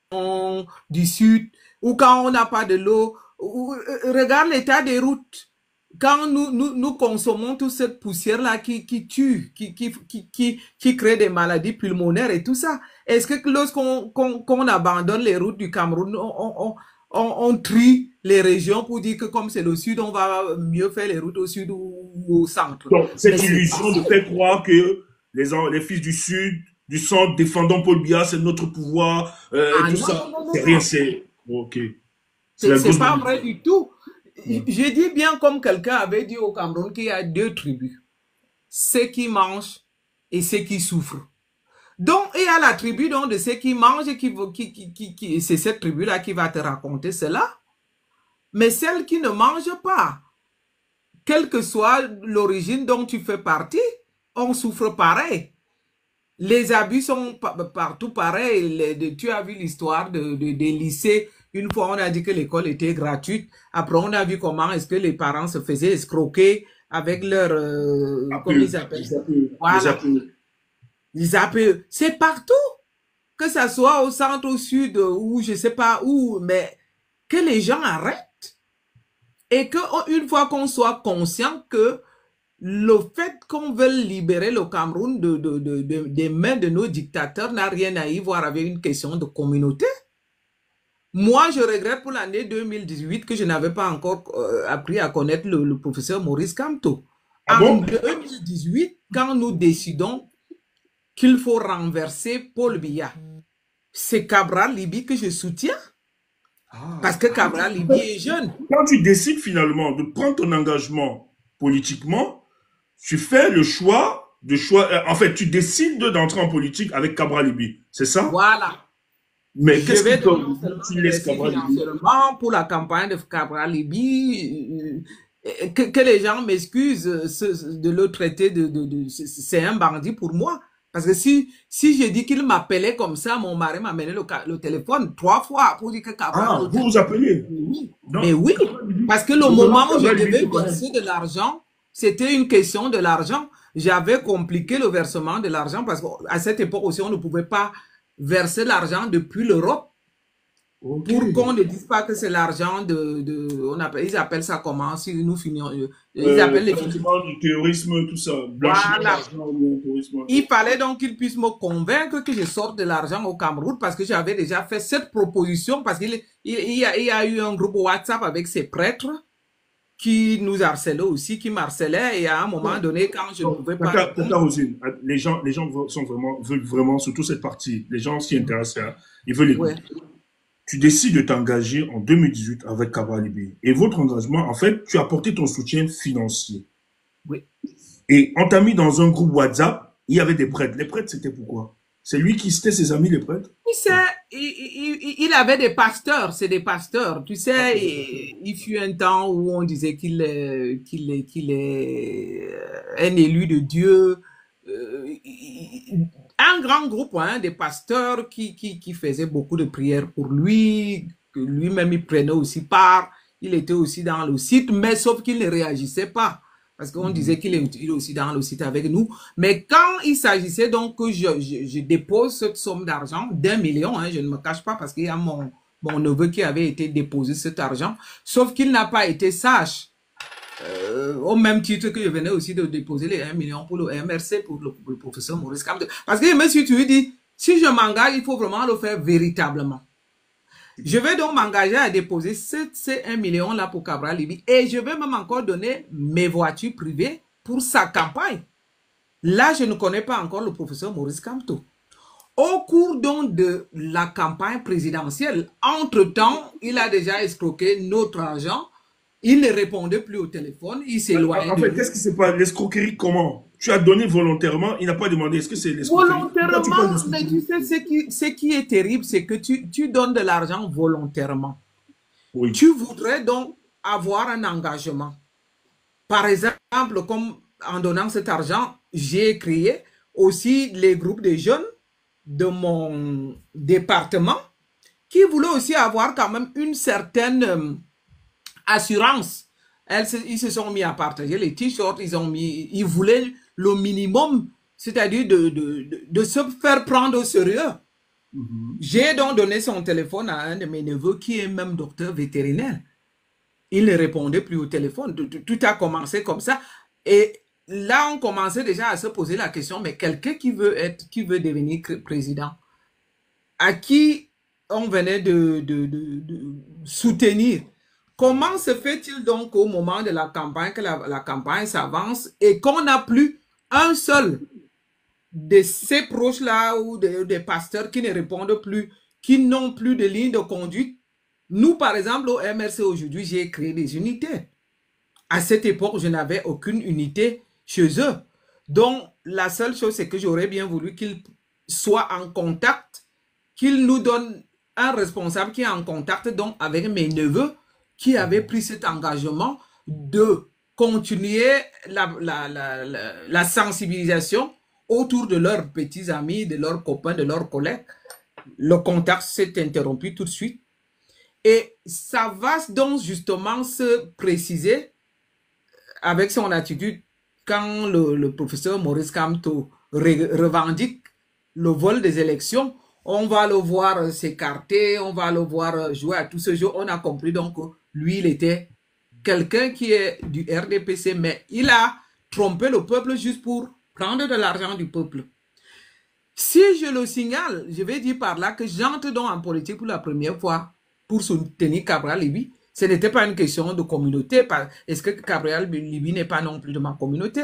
du sud ou quand on n'a pas de l'eau? Regarde l'état des routes. Quand nous consommons toute cette poussière-là qui tue, qui crée des maladies pulmonaires et tout ça, est-ce que lorsqu'on abandonne les routes du Cameroun, on trie les régions pour dire que comme c'est le sud, on va mieux faire les routes au sud ou au centre? Donc, Mais cette c'est pas illusion de ça. faire croire que les fils du Sud, du centre, défendant Paul Biya, c'est notre pouvoir, et Ah tout non, ça, non, non, non, c'est rien, non. c'est, ok. C'est la C'est grosse pas manipulation. vrai du tout. Ouais. Je dis bien comme quelqu'un avait dit au Cameroun qu'il y a deux tribus. Ceux qui mangent et ceux qui souffrent. Donc, il y a la tribu donc, de ceux qui mangent, c'est cette tribu-là qui va te raconter cela. Mais celle qui ne mange pas, quelle que soit l'origine dont tu fais partie, on souffre pareil. Les abus sont partout pareils. Tu as vu l'histoire des lycées. Une fois, on a dit que l'école était gratuite. Après, on a vu comment est-ce que les parents se faisaient escroquer avec leur... comment APE, ils appellent les ça? APE, les Voilà. APE. Les APE. C'est partout. Que ça soit au centre, au sud, ou je sais pas où, mais que les gens arrêtent. Et que une fois qu'on soit conscient que le fait qu'on veuille libérer le Cameroun des mains de nos dictateurs n'a rien à y voir avec une question de communauté. Moi, je regrette pour l'année 2018 que je n'avais pas encore appris à connaître le professeur Maurice Kamto. Ah En bon? 2018, quand nous décidons qu'il faut renverser Paul Biya, c'est Cabral Libi que je soutiens parce Ah. que Cabral Libi est jeune. Quand tu décides finalement de prendre ton engagement politiquement, tu fais le choix en fait, tu décides d'entrer en politique avec Cabral Libi. C'est ça? Voilà. Mais Je qu'est-ce vais qui te donc non seulement tu laisses investir Cabral Libi? financièrement pour la campagne de Cabral Libi, que les gens m'excusent de le traiter c'est un bandit pour moi. Parce que si je dis qu'il m'appelait comme ça, mon mari m'a amené le téléphone 3 fois pour dire que Cabral Ah, le vous vous appelez? oui. Mais Non, oui, Cabral Libi. parce que le Cependant, moment où je Cabral Libi te devais connaît. verser de l'argent, c'était une question de l'argent. J'avais compliqué le versement de l'argent parce qu'à cette époque aussi, on ne pouvait pas verser l'argent depuis l'Europe Ok. pour qu'on ne dise pas que c'est l'argent ils appellent ça comment si nous finissons, ils appellent les finances. Financement du terrorisme, tout ça. Blanchiment Voilà. d'argent ou bien terrorisme. Il fallait donc qu'ils puissent me convaincre que je sorte de l'argent au Cameroun parce que j'avais déjà fait cette proposition parce qu'il y a eu un groupe WhatsApp avec ces prêtres qui nous harcelaient aussi, qui m'harcelaient et à un moment donné, quand je ne Donc, pouvais pas répondre, Tata Rosine, les gens sont vraiment, veulent vraiment, surtout cette partie, les gens s'y intéressent, hein, ils veulent ouais, écouter. Tu décides de t'engager en 2018 avec Cabral Libi. Et votre engagement, en fait, tu as apporté ton soutien financier. oui. Et on t'a mis dans un groupe WhatsApp, il y avait des prêtres. Les prêtres, c'était pourquoi? C'est lui qui citait ses amis, les prêtres? Tu sais, il avait des pasteurs, c'est des pasteurs. Tu sais, Ok. il fut un temps où on disait qu'il est un élu de Dieu. Un grand groupe, hein, des pasteurs qui faisaient beaucoup de prières pour lui, que lui-même il prenait aussi part. Il était aussi dans le site, mais sauf qu'il ne réagissait pas. Parce qu'on disait qu'il est aussi dans le site avec nous. Mais quand il s'agissait donc que je dépose cette somme d'argent, d'1 million, hein, je ne me cache pas parce qu'il y a mon neveu qui avait été déposé cet argent, sauf qu'il n'a pas été sage. Au même titre que je venais aussi de déposer les 1 million pour le MRC, pour le professeur Maurice Kamto. Parce que je me suis toujours dit, si je m'engage, il faut vraiment le faire véritablement. Je vais donc m'engager à déposer ces 1 million là pour Cabral Libi et je vais même encore donner mes voitures privées pour sa campagne. Là, je ne connais pas encore le professeur Maurice Kamto. Au cours donc de la campagne présidentielle, entre-temps, il a déjà escroqué notre argent Il ne répondait plus au téléphone, il s'éloignait En de fait, nous. qu'est-ce qui se passe? L'escroquerie, comment? Tu as donné volontairement, il n'a pas demandé, est-ce que c'est l'escroquerie? Pourquoi tu parles Volontairement, mais tu d'escroquerie? sais, ce qui est terrible, c'est que tu donnes de l'argent volontairement. Oui. Tu voudrais donc avoir un engagement. Par exemple, comme en donnant cet argent, j'ai créé aussi les groupes de jeunes de mon département qui voulaient aussi avoir quand même une certaine assurance. Ils se sont mis à partager les t-shirts, ils voulaient le minimum, c'est-à-dire de se faire prendre au sérieux. J'ai donc donné son téléphone à un de mes neveux qui est même docteur vétérinaire. Il ne répondait plus au téléphone. Tout a commencé comme ça. Et là, on commençait déjà à se poser la question, mais quelqu'un qui veut devenir président, à qui on venait de soutenir. Comment se fait-il donc au moment de la campagne, que la campagne s'avance et qu'on n'a plus un seul de ces proches-là ou des pasteurs qui ne répondent plus, qui n'ont plus de ligne de conduite? Nous, par exemple, au MRC aujourd'hui, j'ai créé des unités. À cette époque, je n'avais aucune unité chez eux. Donc, la seule chose, c'est que j'aurais bien voulu qu'ils soient en contact, qu'ils nous donnent un responsable qui est en contact donc avec mes neveux qui avaient pris cet engagement de continuer la sensibilisation autour de leurs petits amis, de leurs copains, de leurs collègues. Le contact s'est interrompu tout de suite. Et ça va donc justement se préciser avec son attitude quand le professeur Maurice Kamto revendique le vol des élections. On va le voir s'écarter, on va le voir jouer à tout ce jeu. On a compris donc que lui, il était quelqu'un qui est du RDPC, mais il a trompé le peuple juste pour prendre de l'argent du peuple. Si je le signale, je vais dire par là que j'entre donc en politique pour la première fois pour soutenir Cabral Libye. Ce n'était pas une question de communauté. Est-ce que Cabral Libye n'est pas non plus de ma communauté?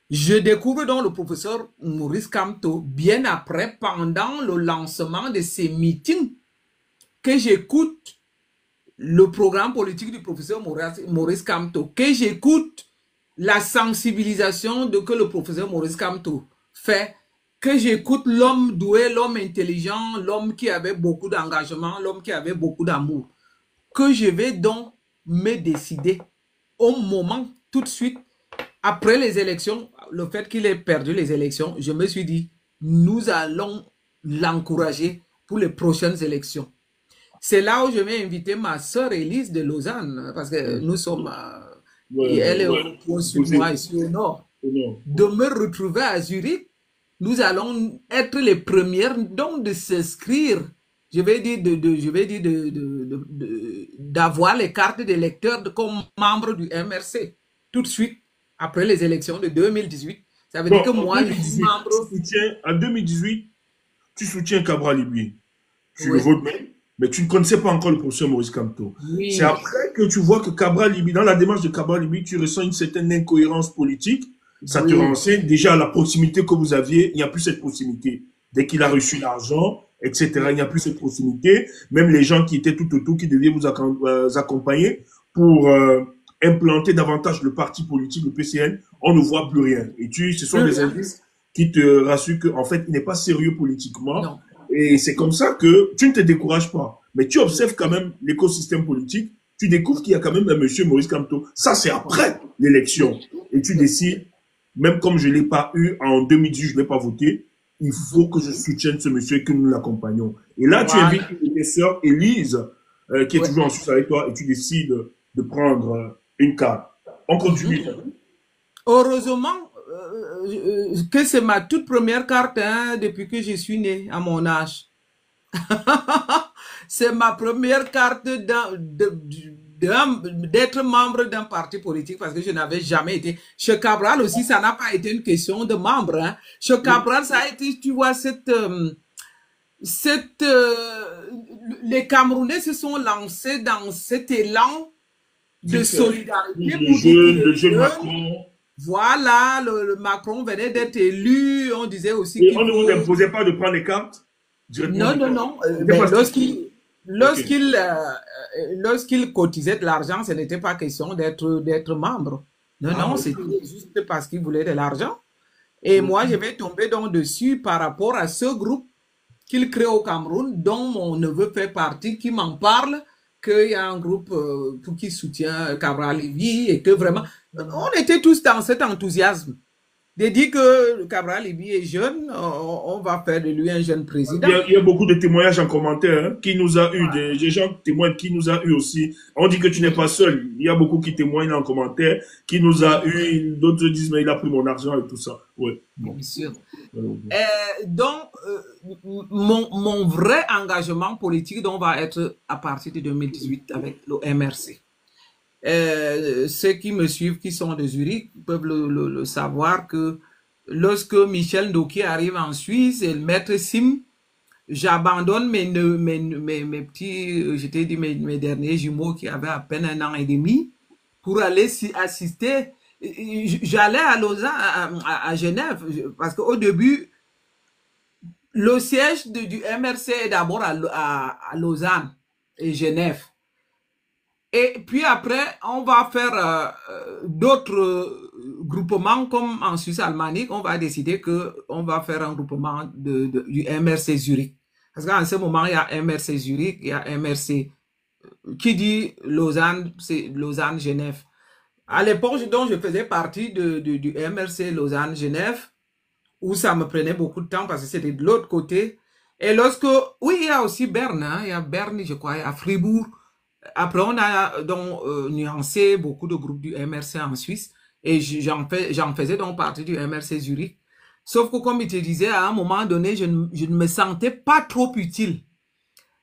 Je découvre donc le professeur Maurice Kamto bien après, pendant le lancement de ces meetings, que j'écoute le programme politique du professeur Maurice Kamto, que j'écoute la sensibilisation que le professeur Maurice Kamto fait, que j'écoute l'homme doué, l'homme intelligent, l'homme qui avait beaucoup d'engagement, l'homme qui avait beaucoup d'amour, que je vais donc me décider au moment, tout de suite, après les élections, le fait qu'il ait perdu les élections, je me suis dit, nous allons l'encourager pour les prochaines élections. C'est là où je vais inviter ma sœur Élise de Lausanne, parce que nous sommes, elle est au point sud, moi ici au nord, de me retrouver à Zurich. Nous allons être les premières donc de s'inscrire, je vais dire d'avoir les cartes d'électeurs comme membre du MRC tout de suite après les élections de 2018. Ça veut dire que moi, je suis membre. En 2018, tu soutiens Cabral Libye. Tu le votes même, mais tu ne connaissais pas encore le professeur Maurice Kamto. Oui. C'est après que tu vois que Cabral Libye, dans la démarche de Cabral Libye, tu ressens une certaine incohérence politique. Ça te renseigne déjà à la proximité que vous aviez, il n'y a plus cette proximité. Dès qu'il a reçu l'argent, etc., il n'y a plus cette proximité. Même les gens qui étaient tout autour, qui devaient vous accompagner pour implanter davantage le parti politique, le PCN, on ne voit plus rien. Et ce sont des indices qui te rassurent qu'en fait, il n'est pas sérieux politiquement. Non. Et c'est comme ça que tu ne te décourages pas. Mais tu observes quand même l'écosystème politique. Tu découvres qu'il y a quand même un monsieur Maurice Kamto. Ça, c'est après l'élection. Et tu décides, même comme je ne l'ai pas eu en 2018, je ne vais pas voter, il faut que je soutienne ce monsieur et que nous l'accompagnons. Et là, tu invites une sœur, Élise, qui est toujours en Suisse avec toi, et tu décides de prendre une carte. On continue. Heureusement que c'est ma toute première carte depuis que je suis né à mon âge. C'est ma première carte d'être membre d'un parti politique parce que je n'avais jamais été. Chez Cabral aussi, ça n'a pas été une question de membre. Chez Cabral, ça a été, tu vois, les Camerounais se sont lancés dans cet élan de solidarité. Le jeune Macron. Voilà, le Macron venait d'être élu. On disait aussi et on ne vous imposait pas de prendre les cartes directement. Non. Ok. Lorsqu'il cotisait de l'argent, ce n'était pas question d'être membre. Non, Ah, non, ok. c'était juste parce qu'il voulait de l'argent. Et moi, je vais tomber donc dessus par rapport à ce groupe qu'il crée au Cameroun, dont mon neveu fait partie, qui m'en parle, qu'il y a un groupe pour qui soutient Cabral Lévy et que vraiment, on était tous dans cet enthousiasme. De dire que Cabral Lévy est jeune, on va faire de lui un jeune président. Il y a beaucoup de témoignages en commentaire, hein, qui nous a eu, des gens témoignent qui nous a eu aussi. On dit que tu n'es Oui, pas seul. Il y a beaucoup qui témoignent en commentaire, qui nous a oui, eu. D'autres disent, mais il a pris mon argent et tout ça. Ouais. Bon. bien sûr. Euh, Donc, mon vrai engagement politique donc, va être à partir de 2018 avec le MRC. Ceux qui me suivent, qui sont de Zurich, peuvent le savoir que lorsque Michel Ndoki arrive en Suisse et le maître Sim, j'abandonne mes petits, je t'ai dit, mes derniers jumeaux qui avaient à peine un an et demi pour aller assister. J'allais à Lausanne, à Genève, parce qu'au début, le siège du MRC est d'abord à Lausanne et Genève. Et puis après, on va faire d'autres groupements comme en Suisse alémanique. On va décider que on va faire un groupement du MRC Zurich. Parce qu'en ce moment, il y a MRC Zurich, il y a MRC qui dit Lausanne, c'est Lausanne-Genève. À l'époque dont je faisais partie du MRC Lausanne-Genève, où ça me prenait beaucoup de temps parce que c'était de l'autre côté. Et lorsque, oui, il y a aussi Berne, hein, il y a Berne, je crois, il y a Fribourg. Après, on a donc nuancé beaucoup de groupes du MRC en Suisse et j'en faisais donc partie du MRC Zurich. Sauf que, comme je te disais, à un moment donné, je ne me sentais pas trop utile.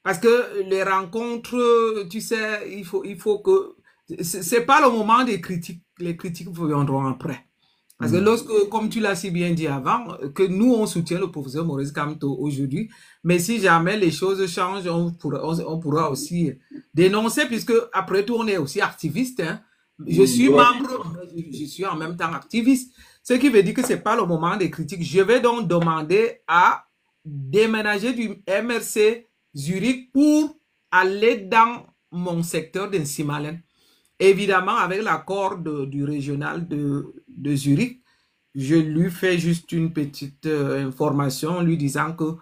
Parce que les rencontres, tu sais, il faut que... C'est pas le moment des critiques. Les critiques viendront après. Parce que lorsque, comme tu l'as si bien dit avant, que nous, on soutient le professeur Maurice Kamto aujourd'hui, mais si jamais les choses changent, on pourra aussi dénoncer, puisque après tout, on est aussi activiste. Hein. Je suis ouais. membre, mais je suis en même temps activiste. Ce qui veut dire que c'est pas le moment des critiques. Je vais donc demander à déménager du MRC Zurich pour aller dans mon secteur d'Insimalen. Évidemment, avec l'accord du régional de Zurich, je lui fais juste une petite information lui disant que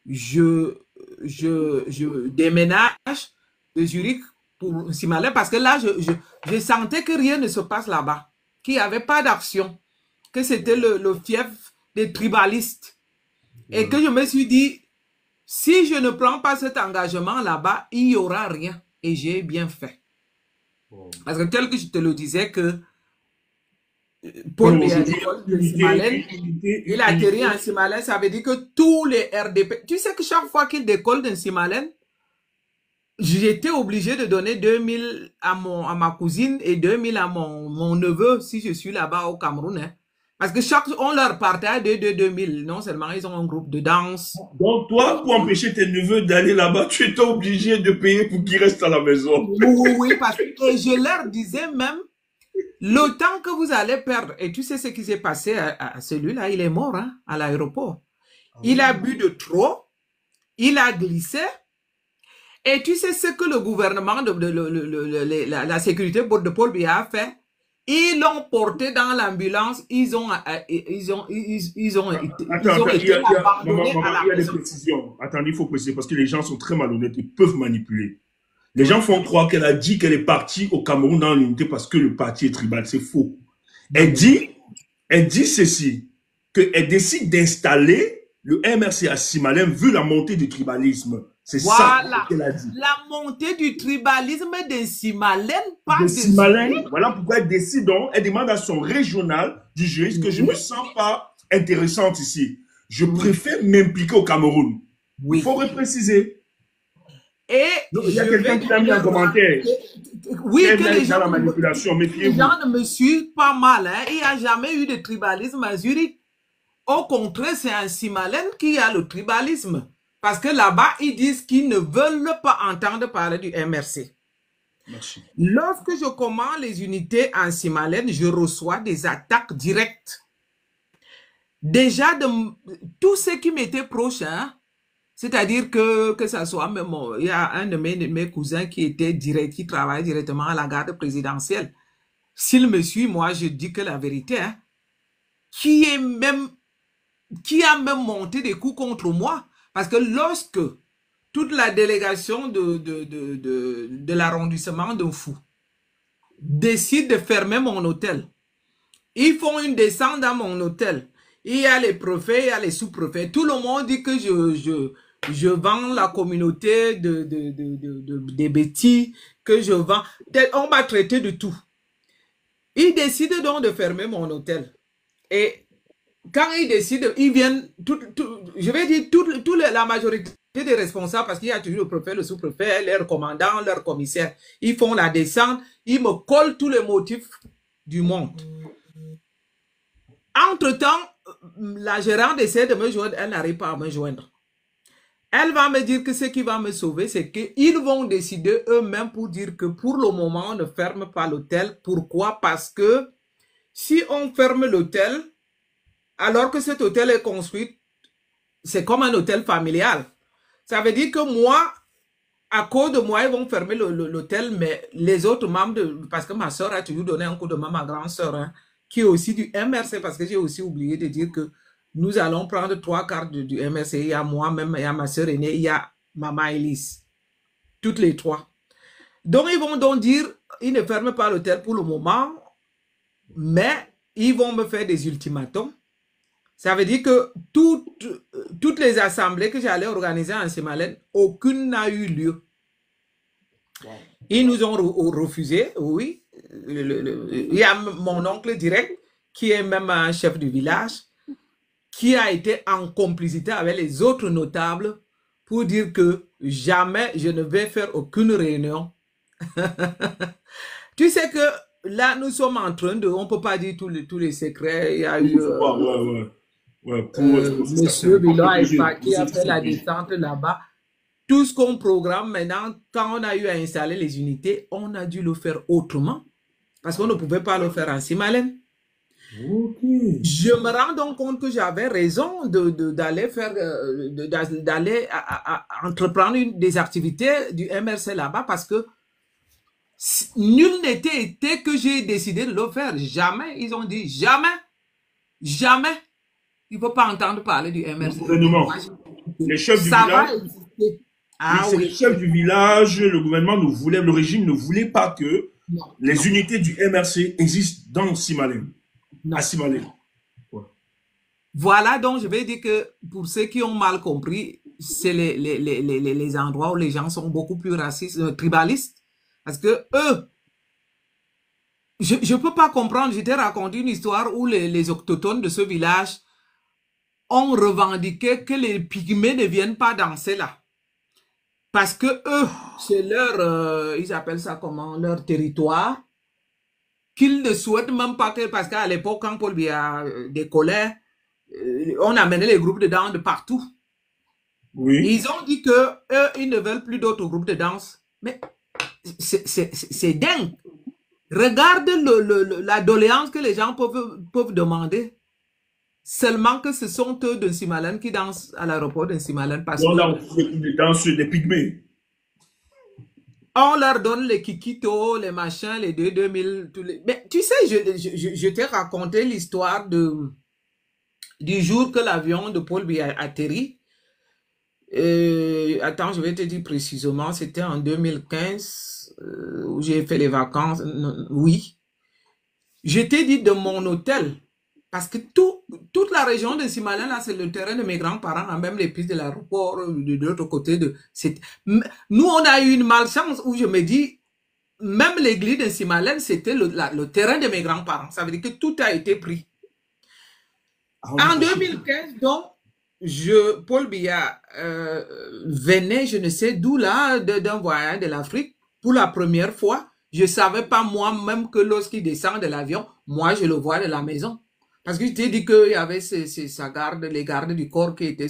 je déménage de Zurich pour Simalais parce que là, je sentais que rien ne se passe là-bas, qu'il n'y avait pas d'action, que c'était le fief des tribalistes. Et que je me suis dit, si je ne prends pas cet engagement là-bas, il n'y aura rien. Et j'ai bien fait. Parce que tel que je te le disais que Paul Alors Biya, aujourd'hui, l'école de Simalène, il a atterri en Simalène, ça veut dire que tous les RDP, tu sais que chaque fois qu'il décolle d'un Simalène, j'étais obligé de donner 2000 à ma cousine et 2000 à mon neveu si je suis là-bas au Cameroun. Hein. Parce que on leur partage de 2000. Non seulement ils ont un groupe de danse. donc toi, pour empêcher tes neveux d'aller là-bas, tu étais obligé de payer pour qu'ils restent à la maison. Oui, parce que et je leur disais même, le temps que vous allez perdre, et tu sais ce qui s'est passé à celui-là, il est mort hein, à l'aéroport. Il a bu de trop, il a glissé, et tu sais ce que le gouvernement la sécurité de Paul Biya a fait? Ils l'ont porté dans l'ambulance, ils ont Attends, été abandonnés à la il y a des maison. précisions. Attends, il faut préciser parce que les gens sont très malhonnêtes, ils peuvent manipuler. Les gens font croire qu'elle a dit qu'elle est partie au Cameroun dans l'unité parce que le parti est tribal. C'est faux. Elle dit, elle dit ceci, qu'elle décide d'installer le MRC à Simalem vu la montée du tribalisme. C'est ça Voilà. qu'elle a dit. La montée du tribalisme de Simalène, pas De de Simalem, Zurich. voilà pourquoi elle décide donc, elle demande à son régional du juriste que je ne me sens pas intéressante ici. Je préfère m'impliquer au Cameroun. Il Oui. faut repréciser. Et Donc, il y a quelqu'un qui l'a mis en commentaire. oui, que Elle est dans la manipulation, les méfiez-vous. gens ne me suivent pas mal. Hein. Il n'y a jamais eu de tribalisme à Zurich. Au contraire, c'est en Simalène qu'il y a le tribalisme. Parce que là-bas, ils disent qu'ils ne veulent pas entendre parler du MRC. Merci. Lorsque je commande les unités en Simalène, je reçois des attaques directes. Déjà, de tous ceux qui m'étaient proches, hein, C'est-à-dire que ça soit même, il y a un de mes cousins qui travaille directement à la garde présidentielle. S'il me suit, moi, je dis que la vérité, hein, qui a même monté des coups contre moi. Parce que lorsque toute la délégation de l'arrondissement de Fou décide de fermer mon hôtel, ils font une descente dans mon hôtel. Il y a les préfets, il y a les sous-préfets. Tout le monde dit que je vends la communauté des bêtis, que je vends. On m'a traité de tout. Ils décident donc de fermer mon hôtel. Et quand ils décident, ils viennent, je vais dire, la majorité des responsables, parce qu'il y a toujours le préfet, le sous-préfet, leur commandant, leur commissaire, ils font la descente, ils me collent tous les motifs du monde. Entre-temps, la gérante essaie de me joindre, elle n'arrive pas à me joindre. Elle va me dire que ce qui va me sauver, c'est qu'ils vont décider eux-mêmes pour dire que pour le moment, on ne ferme pas l'hôtel. Pourquoi? Parce que si on ferme l'hôtel, alors que cet hôtel est construit, c'est comme un hôtel familial. Ça veut dire que moi, à cause de moi, ils vont fermer l'hôtel, mais les autres membres, parce que ma soeur a toujours donné un coup de main, ma grande soeur, hein, qui est aussi du MRC, parce que j'ai aussi oublié de dire que nous allons prendre 3 cartes du MRC. Il y a moi-même, il y a ma soeur aînée, il y a maman Elise. Toutes les 3. Donc, ils vont donc dire, ils ne ferment pas l'hôtel pour le moment, mais ils vont me faire des ultimatums. Ça veut dire que toutes les assemblées que j'allais organiser en Sémalène, aucune n'a eu lieu. Wow. Ils nous ont refusé, oui. Il y a mon oncle direct, qui est même un chef du village, qui a été en complicité avec les autres notables pour dire que jamais je ne vais faire aucune réunion. Tu sais que là, nous sommes en train de... On ne peut pas dire tous les secrets. Il y a eu... Monsieur Bilon qui a fait la descente là-bas. Tout ce qu'on programme maintenant, quand on a eu à installer les unités, on a dû le faire autrement. Parce qu'on ne pouvait pas le faire en Sémalène. Okay. Je me rends donc compte que j'avais raison d'aller entreprendre des activités du MRC là-bas parce que nul n'était été que j'ai décidé de le faire. Jamais. Ils ont dit jamais. Jamais. Il ne faut pas entendre parler du MRC. Les chefs du village. Ah, oui. Les chefs du village, le gouvernement ne voulait, le régime ne voulait pas que les unités du MRC existent dans Sémalène. À Sémalène. Ouais. Voilà, donc je vais dire que pour ceux qui ont mal compris, c'est les endroits où les gens sont beaucoup plus racistes, tribalistes. Parce que eux, je ne peux pas comprendre. Je t'ai raconté une histoire où les autochtones de ce village ont revendiqué que les pygmées ne viennent pas danser là. Parce que eux, c'est leur, ils appellent ça comment, leur territoire, qu'ils ne souhaitent même pas que, parce qu'à l'époque, quand Paul Biya décollait, on amenait les groupes de danse de partout. Oui. Ils ont dit que eux, ils ne veulent plus d'autres groupes de danse. Mais c'est dingue. Regarde la doléance que les gens peuvent demander. Seulement que ce sont eux de Sémalène qui dansent à l'aéroport de Sémalène. Parce on danse des pygmées. On leur donne les kikitos, les machins, les 2000. Mais tu sais, je t'ai raconté l'histoire du jour que l'avion de Paul Biya atterri. Attends, je vais te dire précisément, c'était en 2015 où j'ai fait les vacances. Oui. Je t'ai dit de mon hôtel. Parce que toute la région de Sémalène, là, c'est le terrain de mes grands-parents, même les pistes de l'aéroport, de l'autre côté. Nous, on a eu une malchance où je me dis, même l'église de Sémalène, c'était le terrain de mes grands-parents. Ça veut dire que tout a été pris. En 2015, donc, Paul Biya venait, je ne sais d'où là, d'un voyage de l'Afrique, pour la première fois. Je ne savais pas moi-même que lorsqu'il descend de l'avion, moi, je le vois de la maison. Parce que je t'ai dit qu'il y avait les gardes du corps qui étaient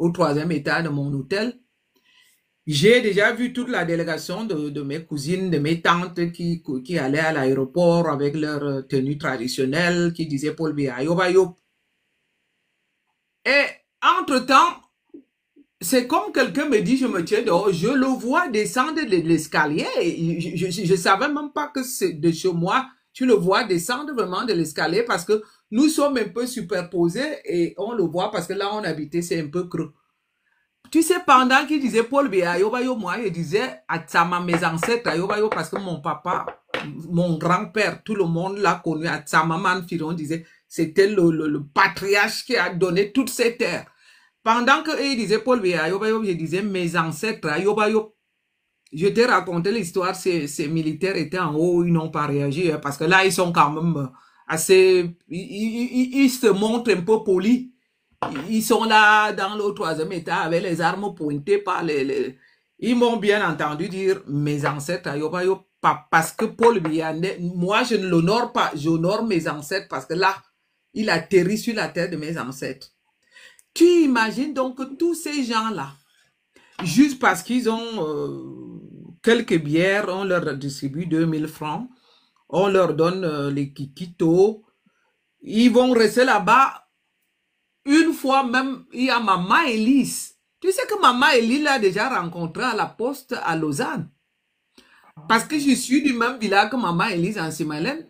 au 3e étage de mon hôtel. J'ai déjà vu toute la délégation de mes cousines, de mes tantes qui allaient à l'aéroport avec leur tenue traditionnelle, qui disaient Paul Biya, yoba yop. Et entre-temps, c'est comme quelqu'un me dit, je me tiens dehors, je le vois descendre de l'escalier. Je savais même pas que c'est de chez moi. Tu le vois descendre vraiment de l'escalier parce que nous sommes un peu superposés et on le voit parce que là on habitait, c'est un peu creux. Tu sais, pendant qu'il disait Paul Biya, moi, je disais à Tsama, mes ancêtres, parce que mon papa, mon grand-père, tout le monde l'a connu, à Tsama Manfiron disait, c'était le patriarche qui a donné toutes ces terres. Pendant que il disait Paul Biya, je disais mes ancêtres, je t'ai raconté l'histoire, ces militaires étaient en haut, ils n'ont pas réagi, parce que là, ils sont quand même assez, ils se montrent un peu polis. Ils sont là dans le troisième état avec les armes pointées par les... Ils m'ont bien entendu dire mes ancêtres, parce que Paul Biya, moi je ne l'honore pas, j'honore mes ancêtres parce que là, il atterrit sur la terre de mes ancêtres. Tu imagines donc que tous ces gens-là, juste parce qu'ils ont quelques bières, on leur distribue 2000 francs, on leur donne les kikitos, ils vont rester là-bas. Une fois même, il y a Maman Elise. Tu sais que Maman Elise l'a déjà rencontré à la poste à Lausanne. Parce que je suis du même village que Maman Elise en Simalène.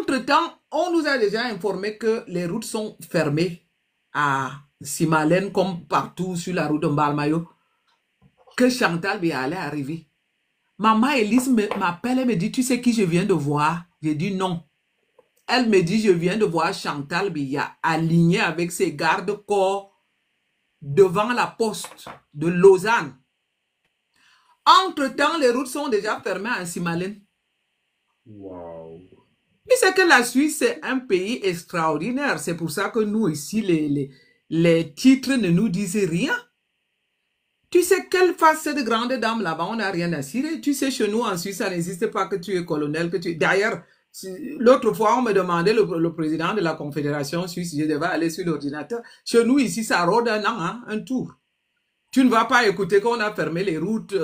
Entre-temps, on nous a déjà informé que les routes sont fermées à Simalène comme partout sur la route de Mbalmayo. Que Chantal Biya allait arriver. Maman Elise m'appelle et me dit, tu sais qui je viens de voir? J'ai dit non. Elle me dit, je viens de voir Chantal Biya alignée avec ses gardes-corps devant la poste de Lausanne. Entre-temps, les routes sont déjà fermées en Simalène. Wow. Tu sais que la Suisse, c'est un pays extraordinaire. C'est pour ça que nous, ici, les titres ne nous disent rien. Tu sais quelle face cette grande dame là-bas, on n'a rien à cirer. Tu sais, chez nous, en Suisse, ça n'existe pas que tu es colonel, que tu... D'ailleurs, l'autre fois, on me demandait le président de la Confédération suisse, je devais aller sur l'ordinateur. Chez nous, ici, ça rôde un an, hein, un tour. Tu ne vas pas écouter qu'on a fermé les routes,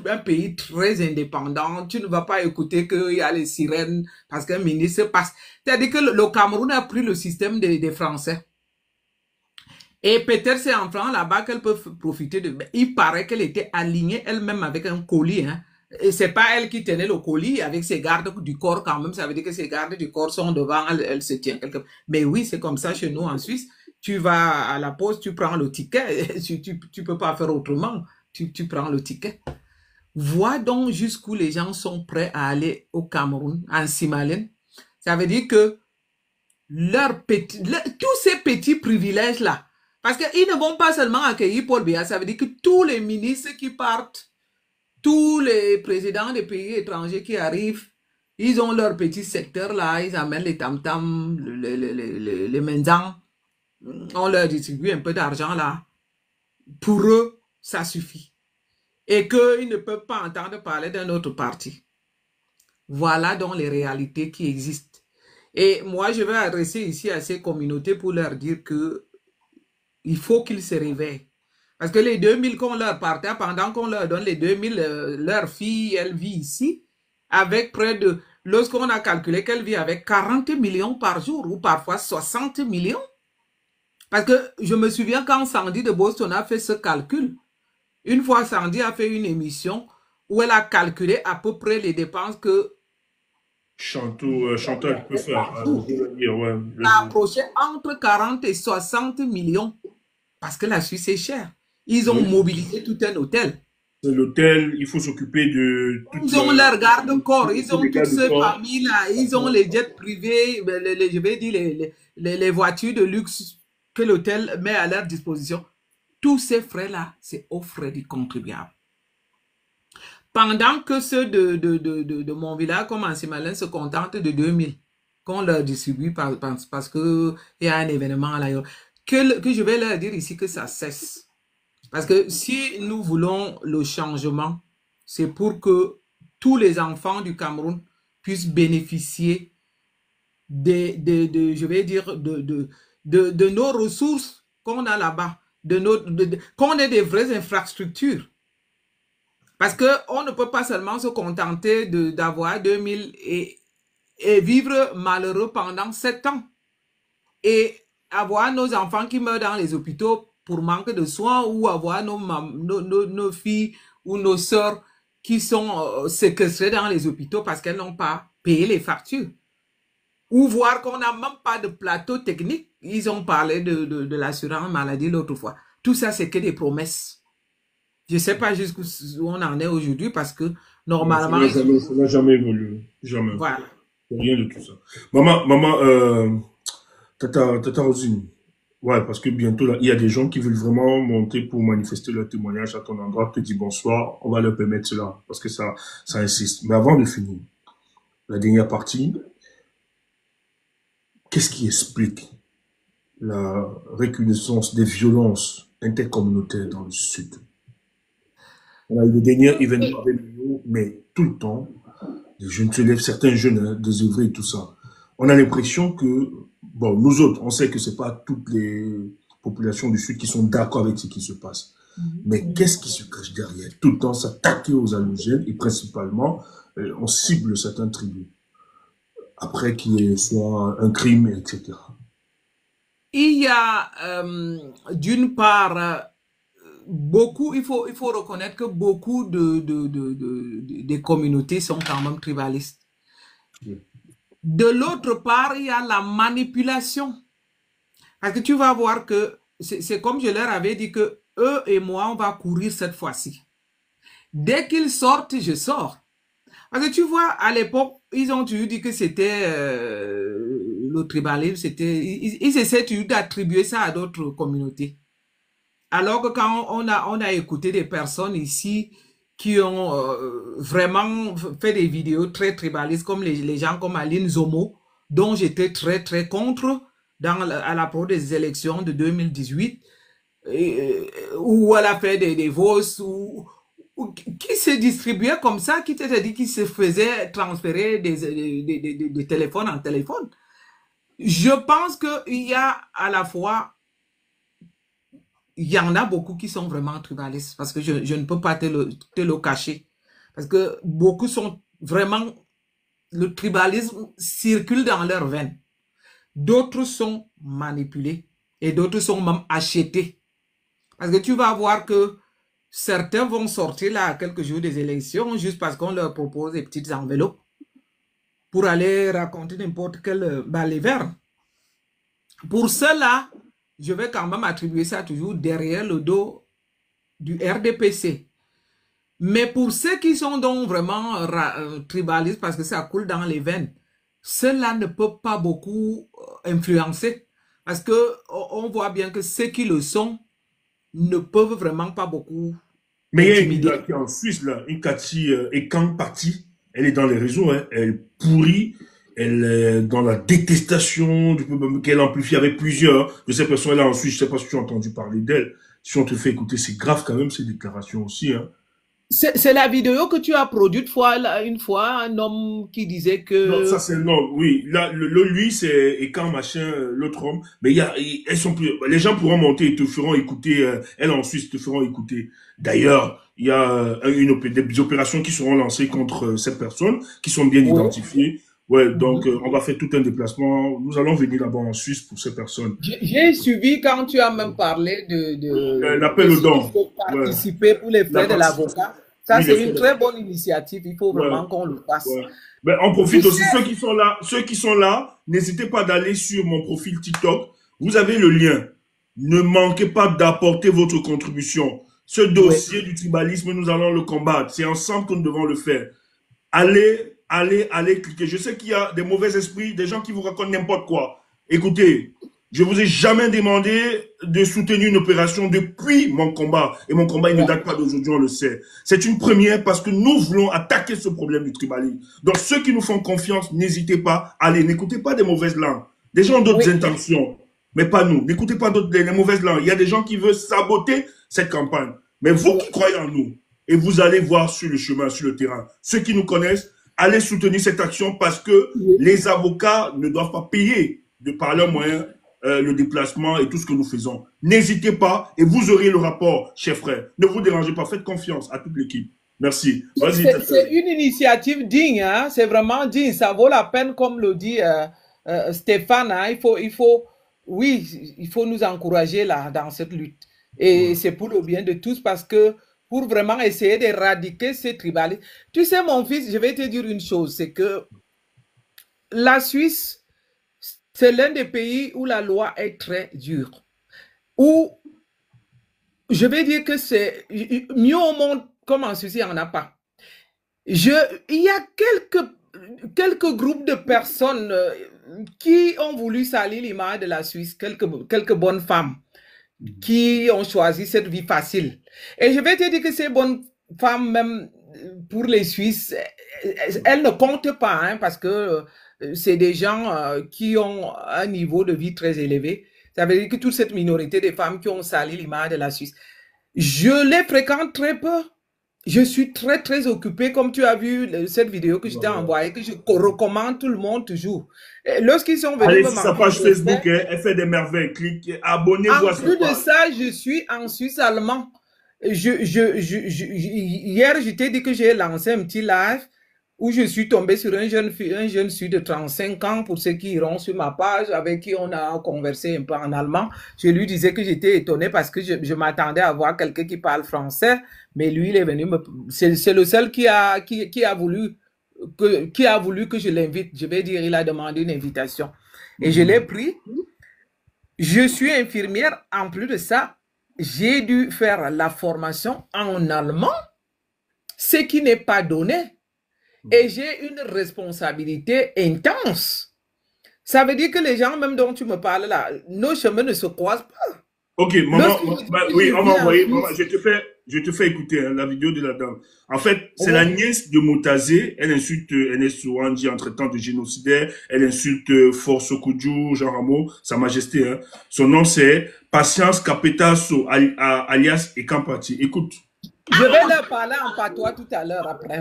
un pays très indépendant. Tu ne vas pas écouter qu'il y a les sirènes parce qu'un ministre passe. C'est-à-dire que le Cameroun a pris le système des Français. Et peut-être c'est en France là-bas qu'elle peut profiter de... Il paraît qu'elle était alignée elle-même avec un colis, hein. Et c'est pas elle qui tenait le colis avec ses gardes du corps quand même. Ça veut dire que ses gardes du corps sont devant, elle se tient quelque... Mais oui, c'est comme ça chez nous en Suisse. Tu vas à la poste, tu prends le ticket. Tu peux pas faire autrement. Tu prends le ticket. Vois donc jusqu'où les gens sont prêts à aller au Cameroun, en Simalène. Ça veut dire que tous ces petits privilèges-là, parce qu'ils ne vont pas seulement accueillir Paul Biya, ça veut dire que tous les ministres qui partent, tous les présidents des pays étrangers qui arrivent, ils ont leur petit secteur là, ils amènent les tam-tams, les menzans, on leur distribue un peu d'argent là. Pour eux, ça suffit. Et qu'ils ne peuvent pas entendre parler d'un autre parti. Voilà donc les réalités qui existent. Et moi, je vais adresser ici à ces communautés pour leur dire que il faut qu'ils se réveillent. Parce que les 2000 qu'on leur partait, pendant qu'on leur donne les 2000, leur fille, elle vit ici, avec près de, lorsqu'on a calculé qu'elle vit avec 40 millions par jour, ou parfois 60 millions. Parce que je me souviens quand Sandy de Boston a fait ce calcul, une fois Sandy a fait une émission où elle a calculé à peu près les dépenses que Chantal peut faire. Ouais, approché entre 40 et 60 millions. Parce que la Suisse est chère. Ils ont mobilisé tout un hôtel. C'est l'hôtel, il faut s'occuper de... Ils ont leur garde-corps, ils ont toutes ces familles-là, ils ont les jets privés, je vais dire les voitures de luxe que l'hôtel met à leur disposition. Tous ces frais-là, c'est aux frais du contribuable. Pendant que ceux de mon village, comme en Simalène, se contentent de 2000 qu'on leur distribue parce qu'il y a un événement là. Que je vais leur dire ici que ça cesse. Parce que si nous voulons le changement, c'est pour que tous les enfants du Cameroun puissent bénéficier je vais dire, de nos ressources qu'on a là-bas, qu'on ait des vraies infrastructures. Parce qu'on ne peut pas seulement se contenter d'avoir 2000 et vivre malheureux pendant 7 ans. Et avoir nos enfants qui meurent dans les hôpitaux pour manque de soins ou avoir nos filles ou nos sœurs qui sont séquestrées dans les hôpitaux parce qu'elles n'ont pas payé les factures. Ou voir qu'on n'a même pas de plateau technique. Ils ont parlé de l'assurance maladie l'autre fois. Tout ça, c'est que des promesses. Je ne sais pas jusqu'où on en est aujourd'hui parce que normalement... Ça n'a jamais évolué. Jamais. Voilà. Rien de tout ça. Tata Rosine. Ouais, parce que bientôt, là, il y a des gens qui veulent vraiment monter pour manifester leur témoignage à ton endroit, te dire bonsoir, on va leur permettre cela, parce que ça insiste. Mais avant de finir, la dernière partie, qu'est-ce qui explique la recrudescence des violences intercommunautaires dans le Sud? On a eu le dernier événement avec nous, mais tout le temps, les jeunes se lèvent, certains jeunes, hein, désœuvrés et tout ça. On a l'impression que, bon, nous autres, on sait que c'est pas toutes les populations du Sud qui sont d'accord avec ce qui se passe. Mais qu'est-ce qui se cache derrière? Tout le temps s'attaquer aux allogènes et principalement, on cible certains tribus. Après qu'il soit un crime, etc. Il y a, d'une part, beaucoup, il faut reconnaître que beaucoup des communautés sont quand même tribalistes. De l'autre part, il y a la manipulation. Parce que tu vas voir que c'est comme je leur avais dit que eux et moi, on va courir cette fois-ci. Dès qu'ils sortent, je sors. Parce que tu vois, à l'époque, ils ont toujours dit que c'était le tribalisme, ils essaient toujours d'attribuer ça à d'autres communautés. Alors que quand on a écouté des personnes ici qui ont vraiment fait des vidéos très tribalistes, comme les gens comme Aline Zomo, dont j'étais très très contre à l'approche des élections de 2018, où elle a fait des votes, qui se distribuait comme ça, qui te dit qu'il se faisait transférer des téléphones en téléphone. Je pense qu'il y a à la fois, il y en a beaucoup qui sont vraiment tribalistes, parce que je ne peux pas te le cacher. Parce que beaucoup sont vraiment, le tribalisme circule dans leurs veines. D'autres sont manipulés et d'autres sont même achetés. Parce que tu vas voir que certains vont sortir là à quelques jours des élections juste parce qu'on leur propose des petites enveloppes pour aller raconter n'importe quel balai-vert. Pour cela, je vais quand même attribuer ça toujours derrière le dos du RDPC. Mais pour ceux qui sont donc vraiment tribalistes parce que ça coule dans les veines, cela ne peut pas beaucoup influencer. Parce que on voit bien que ceux qui le sont ne peuvent vraiment pas beaucoup. Mais il y a une gars qui est en Suisse, là, une Cathy Ekan Party, elle est dans les réseaux, hein, elle pourrit, elle est dans la détestation du peuple qu'elle amplifie avec plusieurs de ces personnes-là en Suisse. Je sais pas si tu as entendu parler d'elle. Si on te fait écouter, c'est grave quand même ces déclarations aussi, hein. C'est la vidéo que tu as produite une fois, un homme qui disait que... Non, ça c'est non, oui. Là, lui, c'est Ekan machin, l'autre homme. Mais elles sont plus, les gens pourront monter et te feront écouter, elles en Suisse te feront écouter. D'ailleurs, il y a des opérations qui seront lancées contre ces personnes, qui sont bien identifiées. Ouais, donc on va faire tout un déplacement. Nous allons venir là-bas en Suisse pour ces personnes. J'ai suivi quand tu as même parlé de l'appel aux dons. Participer pour les frais de l'avocat. Ça, oui, c'est une très bonne initiative. Il faut vraiment qu'on le fasse. Mais on profite aussi. Ceux qui sont là, n'hésitez pas d'aller sur mon profil TikTok. Vous avez le lien. Ne manquez pas d'apporter votre contribution. Ce dossier du tribalisme, nous allons le combattre. C'est ensemble que nous devons le faire. Allez cliquer. Je sais qu'il y a des mauvais esprits, des gens qui vous racontent n'importe quoi. Écoutez, je vous ai jamais demandé de soutenir une opération depuis mon combat. Et mon combat, il ne date pas d'aujourd'hui, on le sait. C'est une première parce que nous voulons attaquer ce problème du tribalisme. Donc, ceux qui nous font confiance, n'hésitez pas. Allez, n'écoutez pas des mauvaises langues. Des gens ont d'autres intentions, mais pas nous. N'écoutez pas les mauvaises langues. Il y a des gens qui veulent saboter cette campagne. Mais vous qui croyez en nous, et vous allez voir sur le chemin, sur le terrain, ceux qui nous connaissent, allez soutenir cette action parce que les avocats ne doivent pas payer de par leurs moyens le déplacement et tout ce que nous faisons. N'hésitez pas et vous aurez le rapport, chers frères. Ne vous dérangez pas, faites confiance à toute l'équipe. Merci. C'est une initiative digne, hein? C'est vraiment digne. Ça vaut la peine, comme le dit Stéphane. Hein? Il faut nous encourager là, dans cette lutte. Et c'est pour le bien de tous parce que pour vraiment essayer d'éradiquer ces tribalismes. Tu sais, mon fils, je vais te dire une chose, c'est que la Suisse, c'est l'un des pays où la loi est très dure. Où je vais dire que c'est mieux au monde comme en Suisse, il n'y en a pas. Il y a quelques groupes de personnes qui ont voulu salir l'image de la Suisse, quelques bonnes femmes qui ont choisi cette vie facile. Et je vais te dire que ces bonnes femmes, même pour les Suisses, elles ne comptent pas, hein, parce que c'est des gens qui ont un niveau de vie très élevé. Ça veut dire que toute cette minorité de femmes qui ont sali l'image de la Suisse, je les fréquente très peu. Je suis très, très occupé, comme tu as vu cette vidéo que je t'ai envoyée, que je recommande tout le monde toujours. Lorsqu'ils sont venus allez me sur sa page Facebook, elle fait des merveilles. Cliquez, abonnez-vous à sa page. En plus de ça, je suis en Suisse allemand. Hier, je t'ai dit que j'ai lancé un petit live où je suis tombé sur un jeune Suisse de 35 ans, pour ceux qui iront sur ma page, avec qui on a conversé un peu en allemand. Je lui disais que j'étais étonné parce que je m'attendais à voir quelqu'un qui parle français, mais lui, il est venu c'est le seul qui a voulu que je l'invite. Je vais dire, il a demandé une invitation. Et je l'ai pris. Je suis infirmière. En plus de ça, j'ai dû faire la formation en allemand, ce qui n'est pas donné. Et j'ai une responsabilité intense. Ça veut dire que les gens, même dont tu me parles là, nos chemins ne se croisent pas. Ok, maman, oui, on va envoyer. Maman, je te fais écouter hein, la vidéo de la dame. En fait, c'est la nièce de Motazé. Elle insulte Ernest Ouandji en traitant de génocidaire. Elle insulte Force Kudju, Jean Rameau, Sa Majesté. Hein. Son nom, c'est Patience Kapetaso, alias Ekampati. Écoute. Je vais leur parler en patois tout à l'heure après.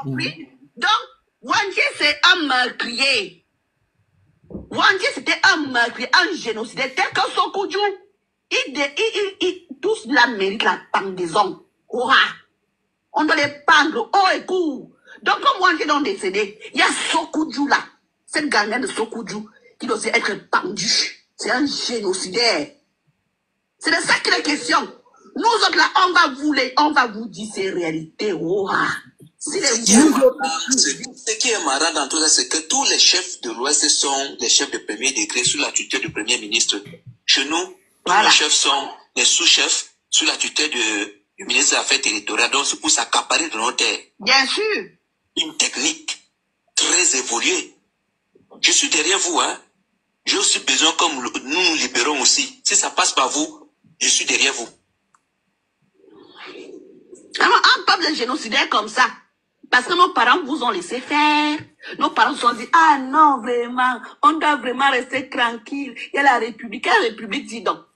Oui. Donc, Ouandji, c'est un meurtrier. Ouandji, c'était un meurtrier, un génocidaire, tel que Sokudju. Tous la méritent la pendaison. On doit les pendre haut et court. Donc, comme Ouandji est décédé, il y a Sokudju là. Cette gangue de Sokudju qui doit être pendue. C'est un génocidaire. C'est de ça qu'il est question. Nous autres là, on va vous dire ces réalités. Ce qui est marrant dans tout ça, c'est que tous les chefs de l'Ouest sont les chefs de premier degré sous la tutelle du premier ministre. Chez nous, tous les chefs sont les sous-chefs sous la tutelle du ministre des Affaires territoriales. Donc, c'est pour s'accaparer de nos terres. Bien sûr. Une technique très évoluée. Je suis derrière vous, hein. J'ai aussi besoin, comme nous libérons aussi. Si ça passe par vous, je suis derrière vous. Un peuple génocidaire comme ça, parce que nos parents vous ont laissé faire. Nos parents se sont dit, ah non, vraiment, on doit vraiment rester tranquille. Il y a la République. La République dit donc.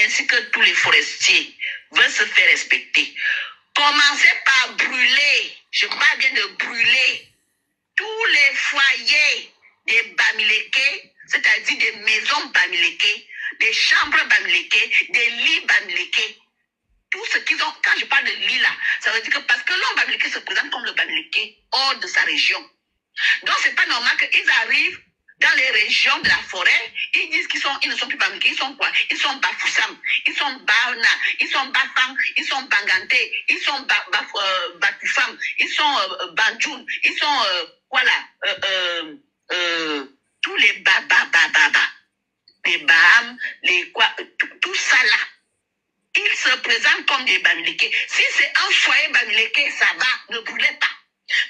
Ainsi que tous les forestiers veulent se faire respecter. Commencez par brûler, je parle bien de brûler, tous les foyers des Bamileke, c'est-à-dire des maisons Bamileke, des chambres Bamileke, des lits Bamileke. Tout ce qu'ils ont, quand je parle de lit là, ça veut dire que parce que l'homme Bamileke se présente comme le Bamileke hors de sa région. Donc c'est pas normal qu'ils arrivent dans les régions de la forêt, ils disent ils ne sont plus Bamileke, ils sont quoi? Ils sont Bafoussam, ils sont Baona, ils sont Bafang, ils sont Bangante, ils sont Batufam, ils sont Banjoun, ils sont voilà, tous les les Baham, les quoi, tout ça là. Ils se présentent comme des Bamileke. Si c'est un foyer Bamileke, ça va, ne brûlez pas.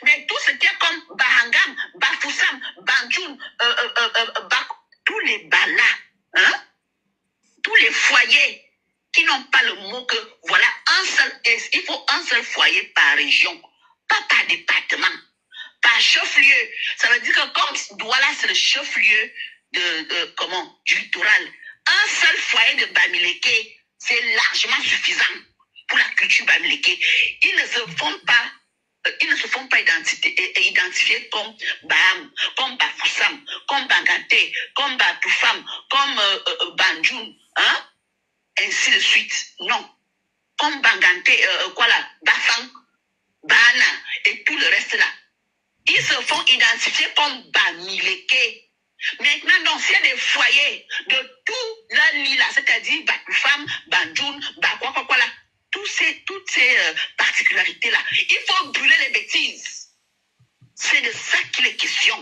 Mais tout ce qui est comme Bahangam, Bafoussam, Banjoun, tous les balas, hein, tous les foyers qui n'ont pas le mot que, voilà, il faut un seul foyer par région, pas par département, par chef-lieu. Ça veut dire que comme Douala, c'est le chef-lieu du littoral, un seul foyer de Bamileke, c'est largement suffisant pour la culture Bamileke. Ils ne se font pas identifier comme Baham, comme Bafoussam, comme Bangate, comme Batoufam, comme Banjoun, hein? Ainsi de suite. Non. Comme Bangante, Bafang, Bana et tout le reste là. Ils se font identifier comme Bamileke. Maintenant, donc, s'il y a des foyers de tout la lit là, c'est-à-dire a dit, bah, femme, bah, June, bah, quoi là. Toutes ces particularités-là. Il faut brûler les bêtises. C'est de ça qu'il est question.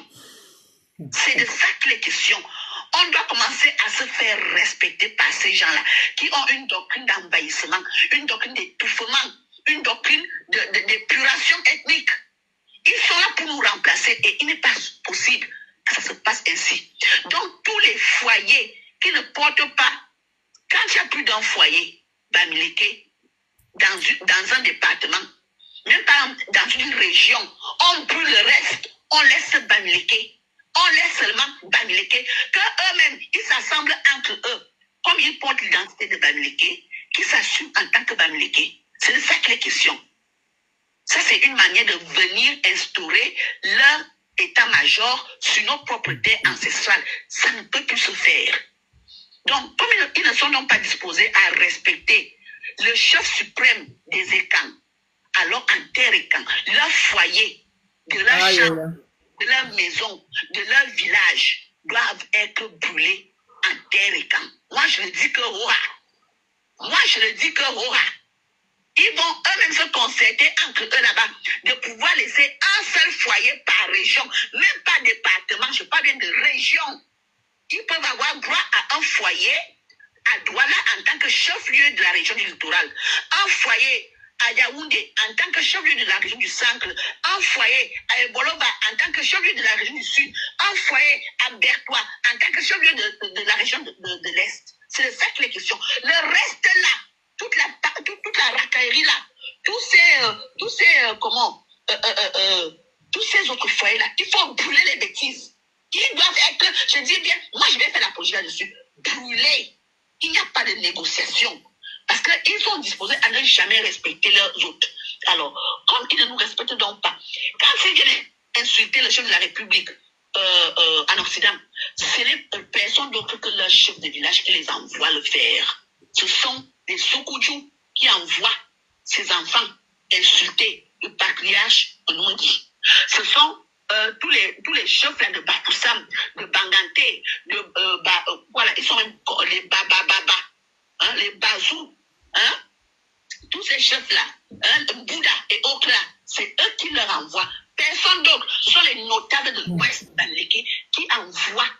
C'est de ça qu'il est question. On doit commencer à se faire respecter par ces gens-là qui ont une doctrine d'envahissement, une doctrine d'étouffement, une doctrine d'épuration ethnique. Ils sont là pour nous remplacer et il n'est pas possible que ça se passe ainsi. Donc, tous les foyers qui ne portent pas, quand il y a plus d'un foyer, Bamileke, dans un département, même pas dans une région, on brûle le reste, on laisse Bamileke. On laisse seulement Bamileke, qu'eux-mêmes, ils s'assemblent entre eux, comme ils portent l'identité de Bamileke, qui s'assument en tant que Bamileke. C'est de ça qu'il est question. Ça, c'est une manière de venir instaurer leur état-major sur nos propriétés ancestrales. Ça ne peut plus se faire. Donc, comme ils ne sont donc pas disposés à respecter le chef suprême des Ekans, alors en terre Ekan, leur foyer, de leur champ, de leur maison, de leur village, doivent être brûlés en terre Ekan. Moi, je le dis que Roha. Moi, je le dis que Roha. Ils vont eux-mêmes se concerter entre eux là-bas, de pouvoir laisser un seul foyer par région, même pas département, je parle bien de région. Ils peuvent avoir droit à un foyer à Douala en tant que chef-lieu de la région du littoral, un foyer à Yaoundé en tant que chef-lieu de la région du centre, un foyer à Eboloba en tant que chef-lieu de la région du sud, un foyer à Bertois en tant que chef-lieu de la région de l'Est. C'est de ça qu'il est question. Le reste là, toute la racaillerie là, tous ces autres foyers là, il faut brûler les bêtises. Ils doivent être, je dis bien, moi je vais faire la politique là-dessus, brûler. Il n'y a pas de négociation. Parce qu'ils sont disposés à ne jamais respecter leurs hôtes. Alors, comme ils ne nous respectent donc pas, quand ils viennent insulter le chef de la République en Occident, ce n'est personne d'autre que leur chef de village qui les envoie le faire. Ce sont des Sokoudjou qui envoient ces enfants insulter le patriarche Onundi. Ce sont tous les chefs là, de Bapoussam, de Banganté, voilà, ils sont même les Baba, hein, les Bazou, hein, tous ces chefs-là, hein, Bouddha et autres là, c'est eux qui leur envoient. Personne d'autre. Ce sont les notables de l'Ouest Bamileke qui envoient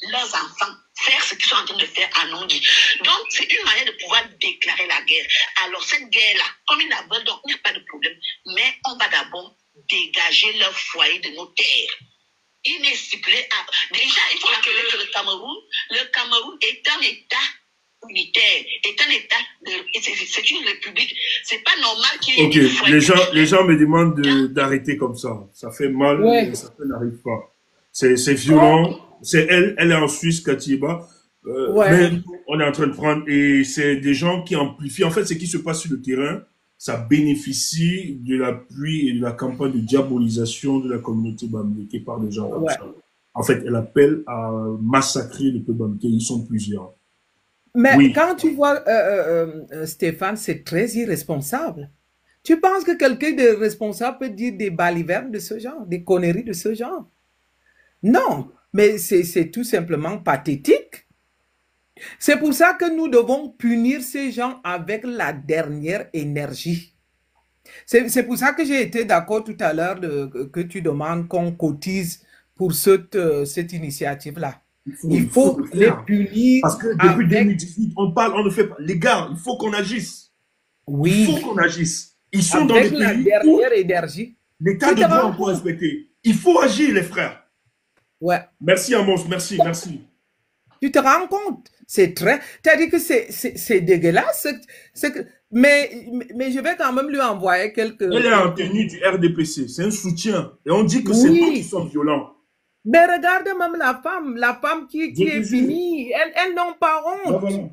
leurs enfants faire ce qu'ils sont en train de faire à Nondi. Donc, c'est une manière de pouvoir déclarer la guerre. Alors, cette guerre-là, comme ils la veulent, donc, il n'y a pas de problème. Mais on va d'abord dégager leur foyer de nos terres. Il n'est stipulé à... Déjà, il faut rappeler que le Cameroun est un État unitaire, est un État... C'est une république. C'est pas normal qu'il y ait des foyers. Les gens me demandent d'arrêter comme ça. Ça fait mal, ouais. Ça n'arrive pas. C'est violent. C'est elle est en Suisse, Katiba. Ouais. Mais on est en train de prendre... Et c'est des gens qui amplifient. En fait, ce qui se passe sur le terrain, ça bénéficie de l'appui et de la campagne de diabolisation de la communauté bamileke par des gens comme ça. En fait, elle appelle à massacrer le peuple bamileke. Ils sont plusieurs. Mais oui. Quand tu vois, Stéphane, c'est très irresponsable. Tu penses que quelqu'un de responsable peut dire des balivernes de ce genre, des conneries de ce genre? Non, mais c'est tout simplement pathétique. C'est pour ça que nous devons punir ces gens avec la dernière énergie. C'est pour ça que j'ai été d'accord tout à l'heure que tu demandes qu'on cotise pour cette initiative-là. Il faut les punir. Parce que depuis 2018, on parle, on ne fait pas. Les gars, il faut qu'on agisse. Oui. Il faut qu'on agisse. Ils sont dans des pays la dernière énergie. L'état de droit pour respecter. Il faut agir, les frères. Ouais. Merci, Amos. Merci. Tu te rends compte? C'est très... Tu as dit que c'est dégueulasse. Mais je vais quand même lui envoyer quelques... Elle est en tenue du RDPC. C'est un soutien. Et on dit que c'est nous qui sommes violents. Mais regarde même la femme qui est finie. Elles n'ont pas honte. Voilà.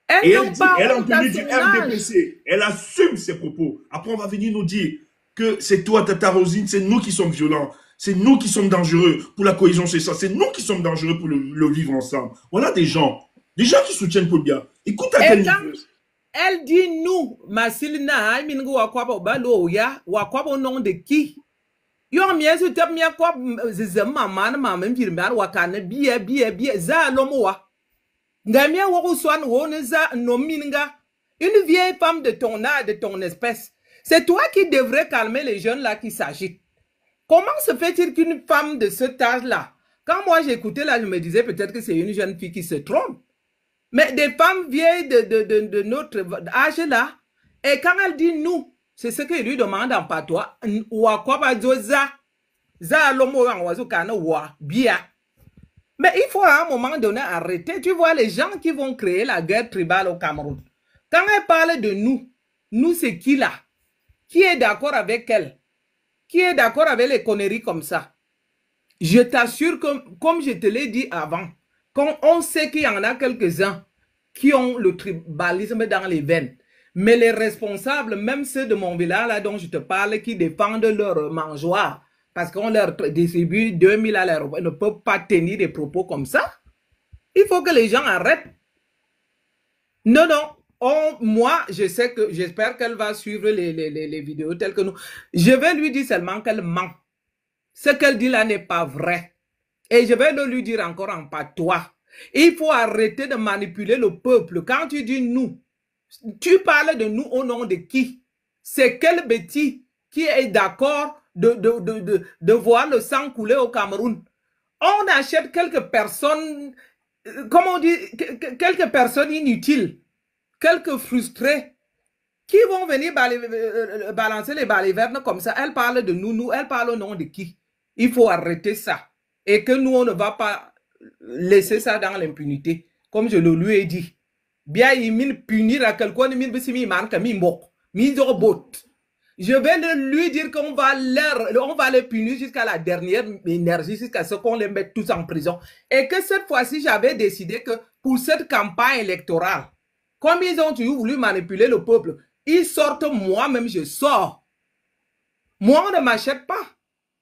Elles n'ont pas honte. Elle est en tenue du RDPC. Elle assume ses propos. Après, on va venir nous dire que c'est toi, Tata Rosine, c'est nous qui sommes violents. C'est nous qui sommes dangereux pour la cohésion, c'est ça. C'est nous qui sommes dangereux pour le vivre ensemble. Voilà des gens qui soutiennent Paul Biya. Écoute à quel niveau. Elle dit nous, Masilina, Mingo Wakwabo Baloya, Wakwabo nom de qui? Yo mien su tap mien kwa zema man maman virmar wakane biye za lomowa. Ngamia Woruswan Woneza Nominga, une vieille femme de ton âge, de ton espèce. C'est toi qui devrais calmer les jeunes là qui s'agitent. Comment se fait-il qu'une femme de cet âge-là, quand moi j'écoutais là, je me disais peut-être que c'est une jeune fille qui se trompe. Mais des femmes vieilles de notre âge là, et quand elle dit nous, c'est ce qu'il lui demande en patois, ou à quoi va dire ça? Ça l'homme en oiseau kana wa bien. Mais il faut à un moment donné arrêter. Tu vois les gens qui vont créer la guerre tribale au Cameroun. Quand elle parle de nous, nous c'est qui là? Qui est d'accord avec elle? Qui est d'accord avec les conneries comme ça? Je t'assure que, comme je te l'ai dit avant, quand on sait qu'il y en a quelques-uns qui ont le tribalisme dans les veines, mais les responsables, même ceux de mon village là dont je te parle, qui défendent leur mangeoire, parce qu'on leur distribue 2000 à l'heure, ne peuvent pas tenir des propos comme ça. Il faut que les gens arrêtent. Non, non. Moi, je sais que, j'espère qu'elle va suivre les vidéos telles que nous. Je vais lui dire seulement qu'elle ment. Ce qu'elle dit là n'est pas vrai. Et je vais le lui dire encore en patois. Il faut arrêter de manipuler le peuple. Quand tu dis nous, tu parles de nous au nom de qui? C'est quel bêtise qui est d'accord de voir le sang couler au Cameroun? On achète quelques personnes, comment on dit, quelques personnes inutiles. Quelques frustrés qui vont venir balancer les balivernes comme ça. Elle parle de nous, elle parle au nom de qui? Il faut arrêter ça. Et que nous, on ne va pas laisser ça dans l'impunité. Comme je le lui ai dit. Bien, il punir à quelqu'un, je vais lui dire qu'on va les punir jusqu'à la dernière énergie, jusqu'à ce qu'on les mette tous en prison. Et que cette fois-ci, j'avais décidé que pour cette campagne électorale, comme ils ont toujours voulu manipuler le peuple, ils sortent, moi-même je sors. Moi, on ne m'achète pas.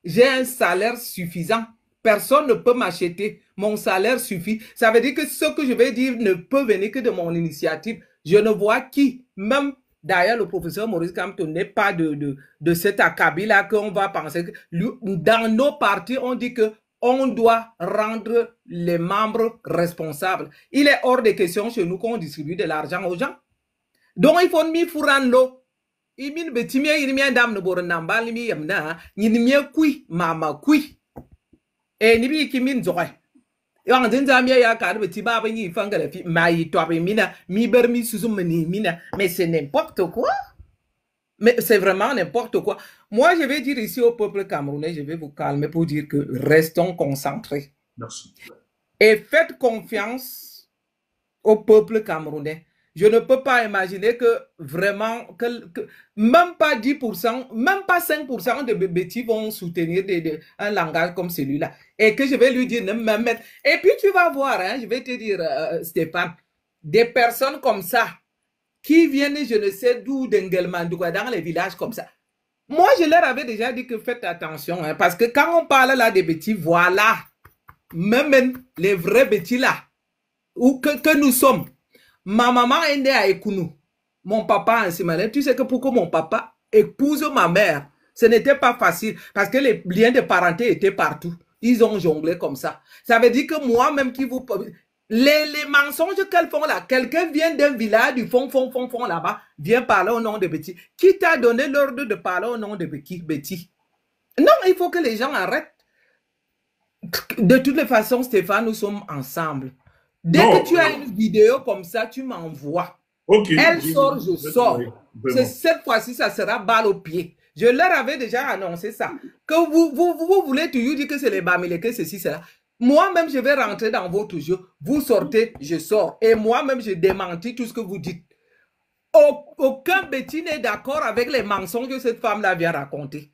J'ai un salaire suffisant. Personne ne peut m'acheter. Mon salaire suffit. Ça veut dire que ce que je vais dire ne peut venir que de mon initiative. Je ne vois qui. Même d'ailleurs, le professeur Maurice Kamto n'est pas de cet acabit-là qu'on va penser. Dans nos partis, on dit que on doit rendre les membres responsables. Il est hors de question chez nous qu'on distribue de l'argent aux gens. Donc, il faut m'y fourrer l'eau. Il m'y betimia, il m'y dame ne borenamba, il m'y yamna, il m'y kui, mama kui. Et il m'y qui m'y zoé. Et en disant, il y a un petit baba, il faut que la fille m'aille, toi, mina, mi bermi, sous-meni, mina. Mais c'est n'importe quoi. Mais c'est vraiment n'importe quoi. Moi, je vais dire ici au peuple camerounais, je vais vous calmer pour dire que restons concentrés. Merci. Et faites confiance au peuple camerounais. Je ne peux pas imaginer que vraiment, même pas 10%, même pas 5% de bêtis vont soutenir un langage comme celui-là. Et que je vais lui dire, ne me mettre. Et puis tu vas voir, hein, je vais te dire, Stéphane, des personnes comme ça, qui viennent, je ne sais d'où, d'Engelmandoua, dans les villages comme ça. Moi, je leur avais déjà dit que faites attention, hein, parce que quand on parle là des bêtis, voilà, même les vrais bêtis là, ou que nous sommes. Ma maman est née à Ekounou, mon papa en Simalais. Tu sais que pour que mon papa épouse ma mère, ce n'était pas facile, parce que les liens de parenté étaient partout. Ils ont jonglé comme ça. Ça veut dire que moi-même qui vous... Les mensonges qu'elles font là, quelqu'un vient d'un village du fond là-bas, vient parler au nom de Betty. Qui t'a donné l'ordre de parler au nom de Betty? Non, il faut que les gens arrêtent. De toutes les façons, Stéphane, nous sommes ensemble. Dès que tu as une vidéo comme ça, tu m'envoies. Okay, Elle sort, je sors. Cette fois-ci, ça sera balle au pied. Je leur avais déjà annoncé ça. Que vous voulez toujours dire que c'est les Bamileke, ceci, cela. Moi-même, je vais rentrer dans votre jeu. Vous sortez, je sors. Et moi-même, je démentis tout ce que vous dites. Aucun bêtis n'est d'accord avec les mensonges que cette femme-là vient raconter.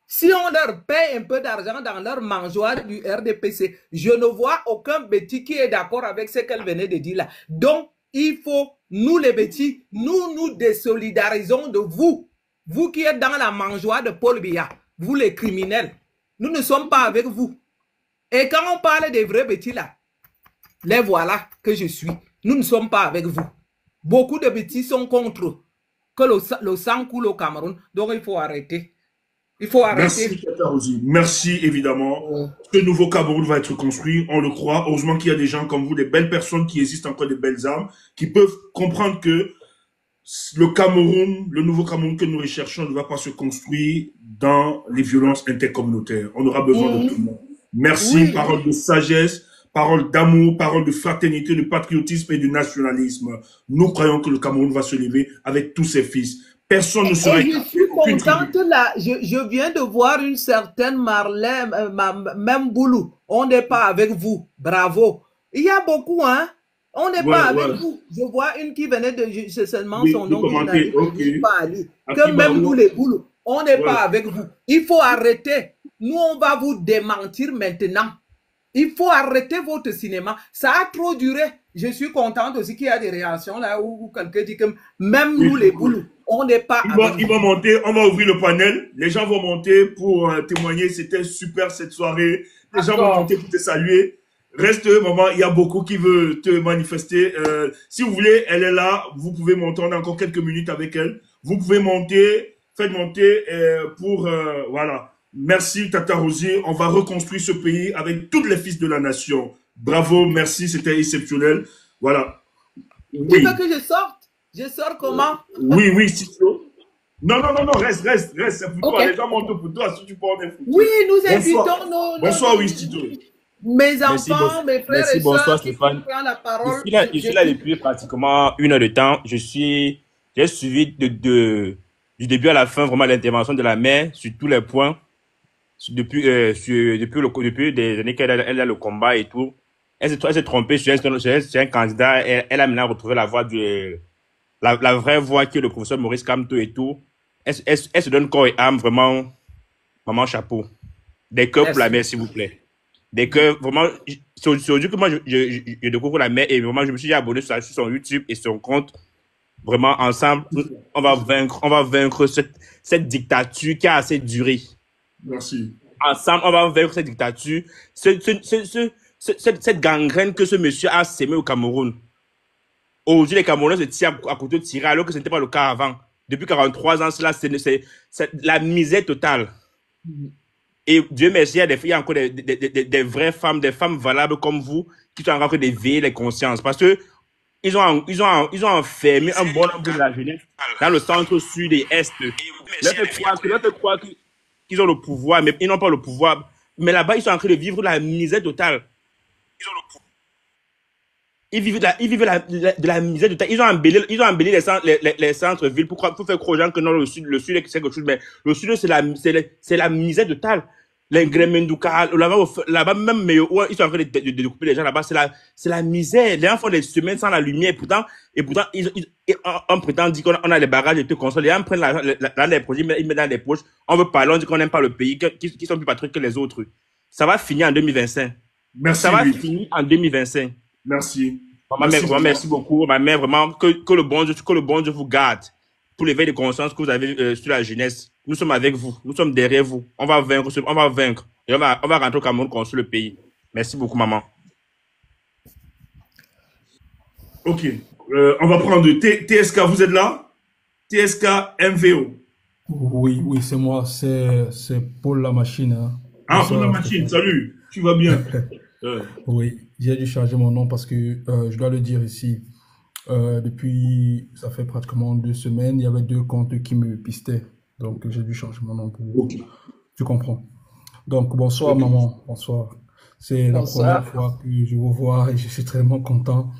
Si on leur paye un peu d'argent dans leur mangeoire du RDPC, je ne vois aucun bêtis qui est d'accord avec ce qu'elle venait de dire là. Donc, il faut, nous les bêtis, nous désolidarisons de vous. Vous qui êtes dans la mangeoire de Paul Biya, vous les criminels. Nous ne sommes pas avec vous. Et quand on parle des vrais bêtis là, les voilà que je suis. Nous ne sommes pas avec vous. Beaucoup de bêtis sont contre que le sang coule au Cameroun. Donc il faut arrêter. Il faut Merci, arrêter. Tata Rosie. Merci, évidemment. Ce nouveau Cameroun va être construit, on le croit. Heureusement qu'il y a des gens comme vous, des belles personnes qui existent encore, des belles âmes, qui peuvent comprendre que le Cameroun, le nouveau Cameroun que nous recherchons ne va pas se construire dans les violences intercommunautaires. On aura besoin de tout le monde. Merci, Oui, parole de sagesse, parole d'amour, parole de fraternité, de patriotisme et de nationalisme. Nous croyons que le Cameroun va se lever avec tous ses fils. Personne ne sera et je écarté, suis aucune tribu. contente là. Je viens de voir une certaine Marlène, même Boulou. On n'est pas avec vous. Bravo. Il y a beaucoup, hein. On n'est pas avec vous. Je vois une qui venait de, c'est seulement Oui, son nom que je commenter, n'arrive ok. pas à lire. Que Akiba, même nous les Boulous, on n'est pas voilà. avec vous. Il faut arrêter. Nous, on va vous démentir maintenant. Il faut arrêter votre cinéma. Ça a trop duré. Je suis contente aussi qu'il y a des réactions là où quelqu'un dit que même nous les Boulous, on n'est pas avec Ils vont monter, on va ouvrir le panel. Les gens vont monter pour témoigner. C'était super cette soirée. Les gens vont monter pour te saluer. Reste, maman, il y a beaucoup qui veulent te manifester. Si vous voulez, elle est là. Vous pouvez monter. On a encore quelques minutes avec elle. Vous pouvez monter. Faites monter pour... voilà. Merci, Tata Rosie. On va reconstruire ce pays avec tous les fils de la nation. Bravo, merci. C'était exceptionnel. Voilà. Tu Oui. veux que je sorte? Je sors comment? Oui, oui, Tito. Non, reste. C'est pour toi. Ok. Les gens montent pour toi. Si tu peux en foutre. Oui, nous Bonsoir. invitons nos Bonsoir, oui, Tito. mes Merci, enfants, mes frères merci, et bonsoir sœurs qui Stéphane. prennent la parole. Je suis là depuis pratiquement 1 heure de temps. J'ai suivi du début à la fin vraiment l'intervention de la mère sur tous les points. Depuis des années qu'elle a le combat et tout. Elle s'est trompée sur un candidat. Elle a maintenant retrouvé la voix la vraie voix qui est le professeur Maurice Kamto et tout. Elle se donne corps et âme, vraiment. Maman, chapeau. Des cœurs pour la mère, s'il vous plaît. Des cœurs, vraiment. C'est aujourd'hui que moi, je découvre la mère et vraiment, je me suis abonné sur son YouTube et son compte. Vraiment, ensemble, on va vaincre cette dictature qui a assez duré. Merci. Ensemble, on va vaincre cette dictature, cette gangrène que ce monsieur a sémé au Cameroun. Aujourd'hui, les Camerounais se tirent à couteau tiré, alors que ce n'était pas le cas avant. Depuis 43 ans, c'est la misère totale. Et Dieu merci, il y a encore des vraies femmes, des femmes valables comme vous, qui sont encore d'éveiller les consciences. Parce que ils ont enfermé un bon nombre de la jeunesse dans le centre sud et est. Leur fait croire qu'ils ont le pouvoir, mais ils n'ont pas le pouvoir. Mais là-bas, ils sont en train de vivre la misère totale. Ils vivent de la misère totale. Ils ont embelli les centres-villes pour faire croire aux gens que non, le sud c'est quelque chose. Mais le sud, c'est la misère totale. Les Gremendouka, là-bas même, mais ils sont en train de découper les gens là-bas. C'est la misère. Les gens font des semaines sans la lumière. Et pourtant, on prétend dire qu'on a les barrages et tout comme ça. Les gens prennent l'argent des projets, ils mettent dans les poches. On veut parler, on dit qu'on n'aime pas le pays, qu'ils sont plus patriotes que les autres. Ça va finir en 2025. Merci. Ça va finir en 2025. Merci. Merci beaucoup. Ma mère, vraiment, que le bon Dieu vous garde pour l'éveil de conscience que vous avez sur la jeunesse. Nous sommes avec vous. Nous sommes derrière vous. On va vaincre. Et on va rentrer au Cameroun construire le pays. Merci beaucoup, maman. Ok. On va prendre TSK. Vous êtes là? TSK MVO. Oui, c'est moi. C'est Paul la machine. Hein. Ah, Paul la machine. Salut. Tu vas bien? Oui, j'ai dû changer mon nom parce que je dois le dire ici. Depuis, ça fait pratiquement 2 semaines, il y avait 2 comptes qui me pistaient. Donc, j'ai dû changer mon nom pour... Ok. Tu comprends. Donc, bonsoir, maman. Bonsoir. C'est la première fois que je vous vois et je suis tellement content.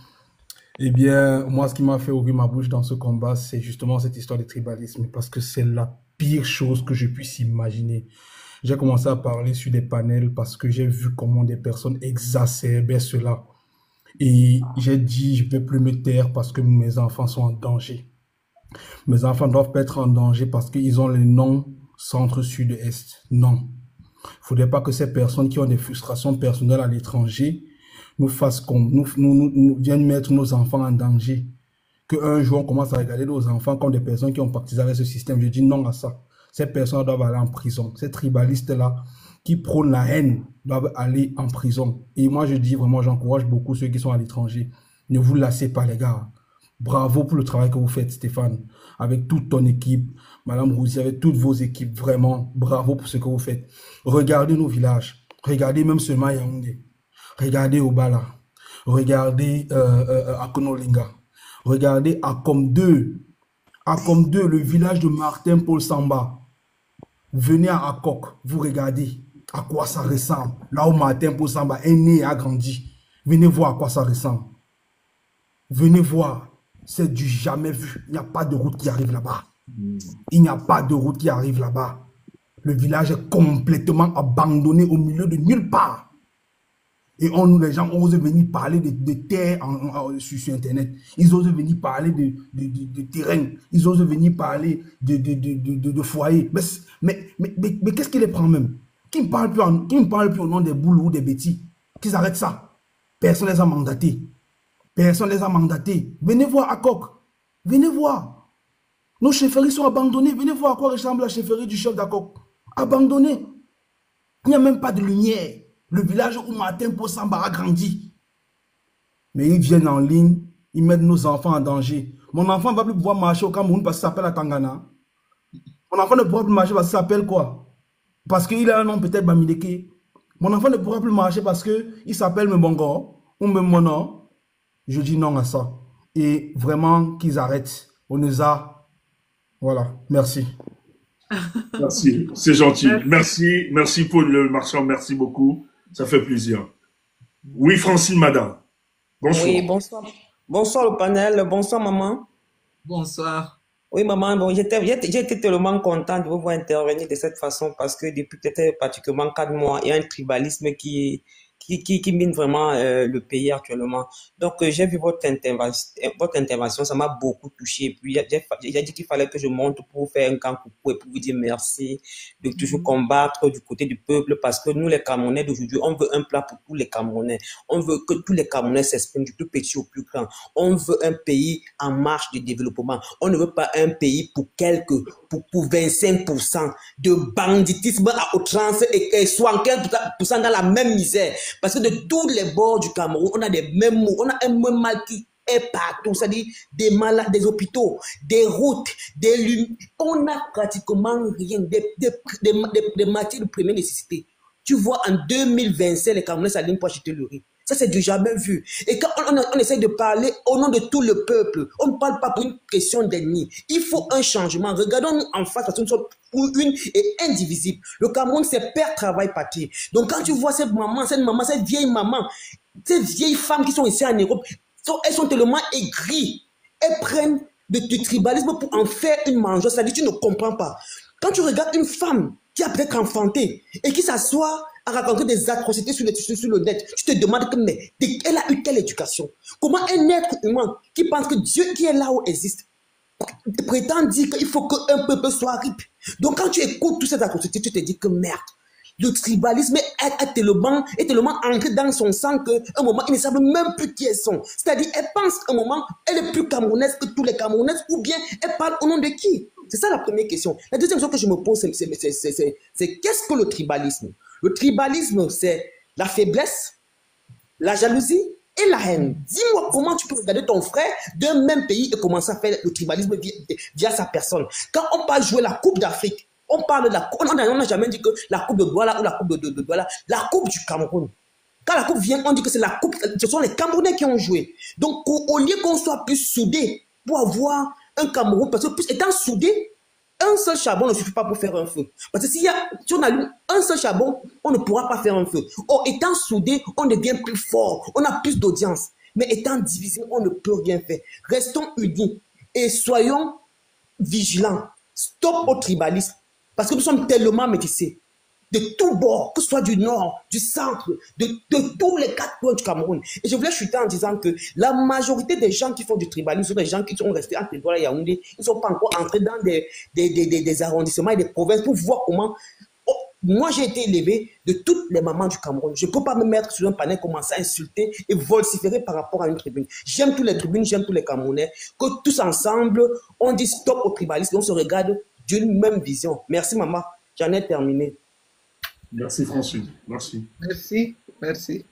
Eh bien, moi, ce qui m'a fait ouvrir ma bouche dans ce combat, c'est justement cette histoire de tribalisme parce que c'est la pire chose que je puisse imaginer. J'ai commencé à parler sur des panels parce que j'ai vu comment des personnes exacerbaient cela. Et j'ai dit, je ne vais plus me taire parce que mes enfants sont en danger. Mes enfants ne doivent pas être en danger parce qu'ils ont le nom centre, sud, est. Non. Il ne faudrait pas que ces personnes qui ont des frustrations personnelles à l'étranger nous fassent comme, nous viennent mettre nos enfants en danger. Qu'un jour, on commence à regarder nos enfants comme des personnes qui ont participé avec ce système. Je dis non à ça. Ces personnes doivent aller en prison. Ces tribalistes-là, qui prônent la haine, doivent aller en prison. Et moi, je dis vraiment, j'encourage beaucoup ceux qui sont à l'étranger. Ne vous lassez pas, les gars. Bravo pour le travail que vous faites, Stéphane, avec toute ton équipe, Madame Rouzi, avec toutes vos équipes. Vraiment, bravo pour ce que vous faites. Regardez nos villages. Regardez même seulement Yaoundé. Regardez Obala. Regardez Akonolinga. Regardez Akom 2. Akom 2, le village de Martin Paul Samba. Venez à Akok, vous regardez à quoi ça ressemble. Là où Martin Paul Samba est né et a grandi. Venez voir à quoi ça ressemble. Venez voir. C'est du jamais vu. Il n'y a pas de route qui arrive là-bas. Il n'y a pas de route qui arrive là-bas. Le village est complètement abandonné au milieu de nulle part. Et les gens osent venir parler de terre sur Internet. Ils osent venir parler de terrain. Ils osent venir parler de foyer. Mais qu'est-ce qui les prend même? Qui ne parle plus au nom des boules ou des bêtis? Qu'ils arrêtent ça. Personne ne les a mandatés. Personne ne les a mandatés. Venez voir Akok. Venez voir. Nos chefferies sont abandonnées. Venez voir à quoi ressemble la chefferie du chef d'Akok. Abandonnée. Il n'y a même pas de lumière. Le village où Martin Possamba a grandi. Mais ils viennent en ligne, ils mettent nos enfants en danger. Mon enfant ne va plus pouvoir marcher au Cameroun parce qu'il s'appelle à Tangana. Mon enfant ne pourra plus marcher parce qu'il s'appelle quoi? Parce qu'il a un nom peut-être Bamileke. Mon enfant ne pourra plus marcher parce qu'il s'appelle Mbongo ou Mmono. Je dis non à ça. Et vraiment qu'ils arrêtent. On nous a... Voilà. Merci. Merci, c'est gentil. Merci, merci Paul le Marchand, merci beaucoup. Ça fait plaisir. Oui, Francine Madame. Bonsoir. Oui, bonsoir. Bonsoir le panel. Bonsoir, maman. Bonsoir. Oui, maman, bon, j'ai été tellement content de vous voir intervenir de cette façon parce que depuis peut-être pratiquement 4 mois, il y a un tribalisme qui mine vraiment le pays actuellement. Donc, j'ai vu votre intervention, ça m'a beaucoup touché. Et puis, j'ai dit qu'il fallait que je monte pour faire un grand coucou et pour vous dire merci de toujours combattre du côté du peuple parce que nous, les Camerounais d'aujourd'hui, on veut un plat pour tous les Camerounais. On veut que tous les Camerounais s'expriment du tout petit au plus grand. On veut un pays en marche de développement. On ne veut pas un pays pour 25% de banditisme à outrance et 75% dans la même misère. Parce que de tous les bords du Cameroun, on a des mêmes mots, on a un même mal qui est partout, c'est-à-dire des malades, des hôpitaux, des routes, des lumières. On n'a pratiquement rien, des matières de première nécessité. Tu vois, en 2025, les Camerounais s'alignent pour acheter le riz. Ça, c'est du jamais vu. Et quand on essaie de parler au nom de tout le peuple, on ne parle pas pour une question d'ennemi. Il faut un changement. Regardons-nous en face, parce que nous sommes une et indivisible. Le Cameroun, c'est père, travail, patrie. Donc, quand tu vois cette vieille maman, ces vieilles femmes qui sont ici en Europe, elles sont tellement aigries. Elles prennent du tribalisme pour en faire une mangeuse. C'est-à-dire, tu ne comprends pas. Quand tu regardes une femme qui a peut-être enfanté et qui s'assoit à raconter des atrocités sur le net, tu te demandes que, mais elle a eu quelle éducation? Comment un être humain qui pense que Dieu qui est là où existe prétend dire qu'il faut qu'un peuple soit riche? Donc quand tu écoutes toutes ces atrocités, tu te dis que merde, le tribalisme est tellement ancré dans son sang qu'à un moment, il ne savent même plus qui elles sont. C'est-à-dire, elle pense qu'à un moment, elle est plus camerounaise que tous les Camerounaises, ou bien elle parle au nom de qui? C'est ça la première question. La deuxième question que je me pose, c'est qu'est-ce que le tribalisme? Le tribalisme, c'est la faiblesse, la jalousie et la haine. Dis-moi comment tu peux regarder ton frère d'un même pays et commencer à faire le tribalisme via sa personne. Quand on parle jouer la Coupe d'Afrique, on parle de la Coupe, on n'a jamais dit que la Coupe de Douala ou la Coupe de Douala, la Coupe du Cameroun. Quand la Coupe vient, on dit que c'est la Coupe, ce sont les Camerounais qui ont joué. Donc, au lieu qu'on soit plus soudés pour avoir un Cameroun, parce que plus étant soudés, un seul charbon ne suffit pas pour faire un feu. Parce que si on allume un seul charbon, on ne pourra pas faire un feu. Or, étant soudés, on devient plus fort, on a plus d'audience. Mais étant divisés, on ne peut rien faire. Restons unis et soyons vigilants. Stop au tribalisme. Parce que nous sommes tellement métissés. De tous bords, que ce soit du nord, du centre, de tous les 4 coins du Cameroun. Et je voulais chuter en disant que la majorité des gens qui font du tribalisme sont des gens qui sont restés entre Douala et Yaoundé. Ils ne sont pas encore entrés dans des arrondissements et des provinces pour voir comment... Oh, moi, j'ai été élevé de toutes les mamans du Cameroun. Je ne peux pas me mettre sur un panel, commencer à insulter et vociférer par rapport à une tribune. J'aime tous les tribunes, j'aime tous les Camerounais. Que tous ensemble, on dit stop au tribalisme, on se regarde d'une même vision. Merci, maman. J'en ai terminé. Merci François, merci. Merci, merci.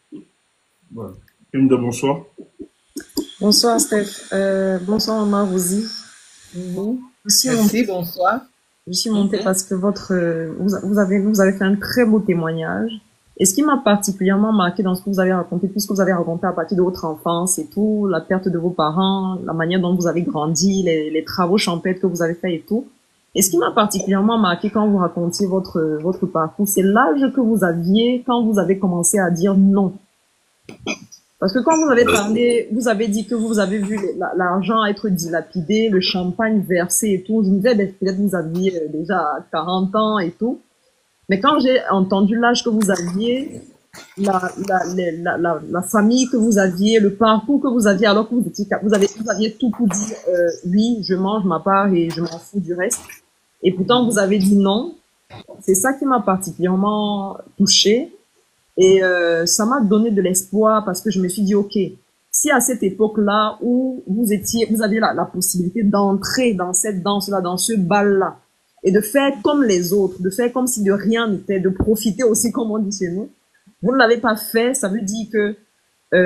Voilà. Une de bonsoir. Bonsoir Steph. Bonsoir Maman Rosie. Merci, bonsoir. Je suis montée parce que vous avez fait un très beau témoignage. Et ce qui m'a particulièrement marqué dans ce que vous avez raconté, puisque vous avez raconté à partir de votre enfance et tout, la perte de vos parents, la manière dont vous avez grandi, les travaux champêtres que vous avez fait et tout. Et ce qui m'a particulièrement marqué quand vous racontiez votre parcours, c'est l'âge que vous aviez quand vous avez commencé à dire non. Parce que quand vous avez parlé, vous avez dit que vous avez vu l'argent être dilapidé, le champagne versé et tout. Je me disais, peut-être vous aviez déjà 40 ans et tout. Mais quand j'ai entendu l'âge que vous aviez, la famille que vous aviez, le parcours que vous aviez, alors que vous aviez tout pour dire, oui, je mange ma part et je m'en fous du reste. Et pourtant, vous avez dit non. C'est ça qui m'a particulièrement touchée. Et ça m'a donné de l'espoir parce que je me suis dit, ok, si à cette époque-là où vous aviez la possibilité d'entrer dans cette danse-là, dans ce bal-là, et de faire comme les autres, de faire comme si de rien n'était, de profiter aussi, comme on dit chez nous, vous ne l'avez pas fait, ça veut dire que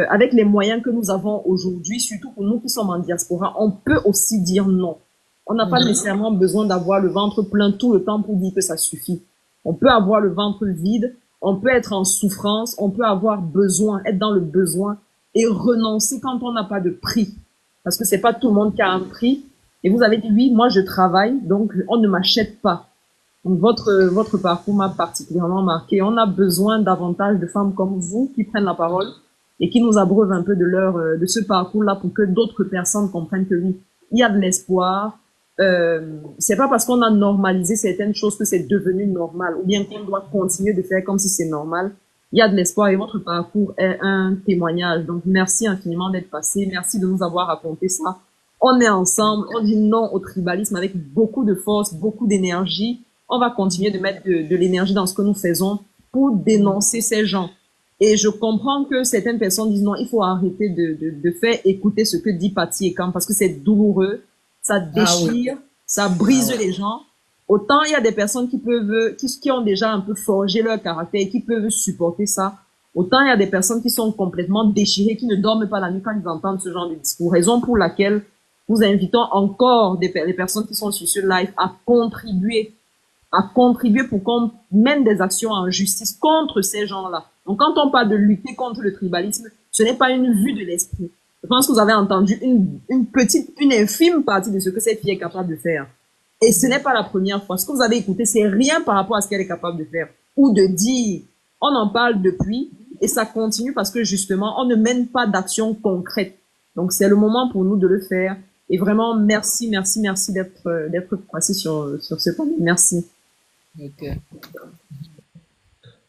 avec les moyens que nous avons aujourd'hui, surtout pour nous qui sommes en diaspora, on peut aussi dire non. On n'a pas nécessairement besoin d'avoir le ventre plein tout le temps pour dire que ça suffit. On peut avoir le ventre vide, on peut être en souffrance, on peut avoir besoin, être dans le besoin et renoncer quand on n'a pas de prix. Parce que c'est pas tout le monde qui a un prix. Et vous avez dit, oui, moi je travaille, donc on ne m'achète pas. Donc votre parcours m'a particulièrement marqué. On a besoin davantage de femmes comme vous qui prennent la parole et qui nous abreuvent un peu de ce parcours-là pour que d'autres personnes comprennent que oui, il y a de l'espoir. C'est pas parce qu'on a normalisé certaines choses que c'est devenu normal ou bien qu'on doit continuer de faire comme si c'est normal. Il y a de l'espoir et votre parcours est un témoignage. Donc merci infiniment d'être passé. Merci de nous avoir raconté ça. On est ensemble, on dit non au tribalisme avec beaucoup de force, beaucoup d'énergie. On va continuer de mettre de l'énergie dans ce que nous faisons pour dénoncer ces gens. Et je comprends que certaines personnes disent non, il faut arrêter de faire écouter ce que dit Patty Ekam parce que c'est douloureux, ça déchire, ça brise les gens. Autant il y a des personnes qui ont déjà un peu forgé leur caractère et qui peuvent supporter ça. Autant il y a des personnes qui sont complètement déchirées, qui ne dorment pas la nuit quand ils entendent ce genre de discours. Raison pour laquelle nous invitons encore les personnes qui sont sur ce live à contribuer pour qu'on mène des actions en justice contre ces gens-là. Donc quand on parle de lutter contre le tribalisme, ce n'est pas une vue de l'esprit. Je pense que vous avez entendu une infime partie de ce que cette fille est capable de faire. Et ce n'est pas la première fois. Ce que vous avez écouté, c'est rien par rapport à ce qu'elle est capable de faire. Ou de dire, on en parle depuis, et ça continue parce que justement, on ne mène pas d'action concrète. Donc c'est le moment pour nous de le faire. Et vraiment, merci d'être passé sur ce panel. Merci. Okay.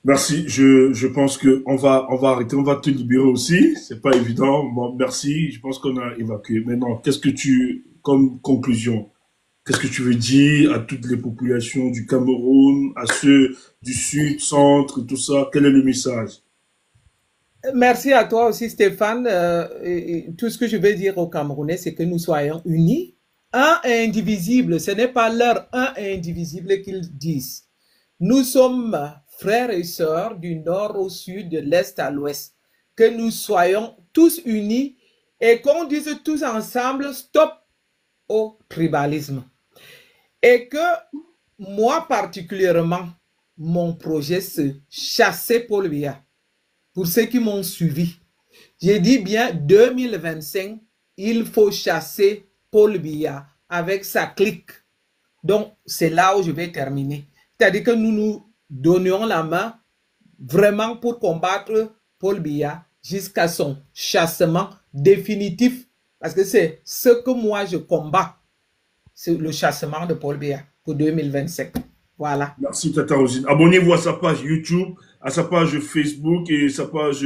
Merci. Je pense que on va arrêter. On va te libérer aussi. C'est pas évident. Bon, merci. Je pense qu'on a évacué. Maintenant, comme conclusion, qu'est-ce que tu veux dire à toutes les populations du Cameroun, à ceux du Sud, Centre, tout ça? Quel est le message? Merci à toi aussi, Stéphane. Tout ce que je veux dire aux Camerounais, c'est que nous soyons unis. Un et indivisible, ce n'est pas leur un et indivisible qu'ils disent. Nous sommes frères et sœurs du nord au sud, de l'est à l'ouest. Que nous soyons tous unis et qu'on dise tous ensemble stop au tribalisme. Et que moi particulièrement, mon projet, c'est chasser Paul Biya. Pour ceux qui m'ont suivi, j'ai dit bien 2025, il faut chasser Paul Biya avec sa clique. Donc, c'est là où je vais terminer. C'est-à-dire que nous nous donnions la main vraiment pour combattre Paul Biya jusqu'à son chassement définitif. Parce que c'est ce que moi je combats. C'est le chassement de Paul Biya pour 2025. Voilà. Merci Tata Rosine. Abonnez-vous à sa page YouTube, à sa page Facebook et sa page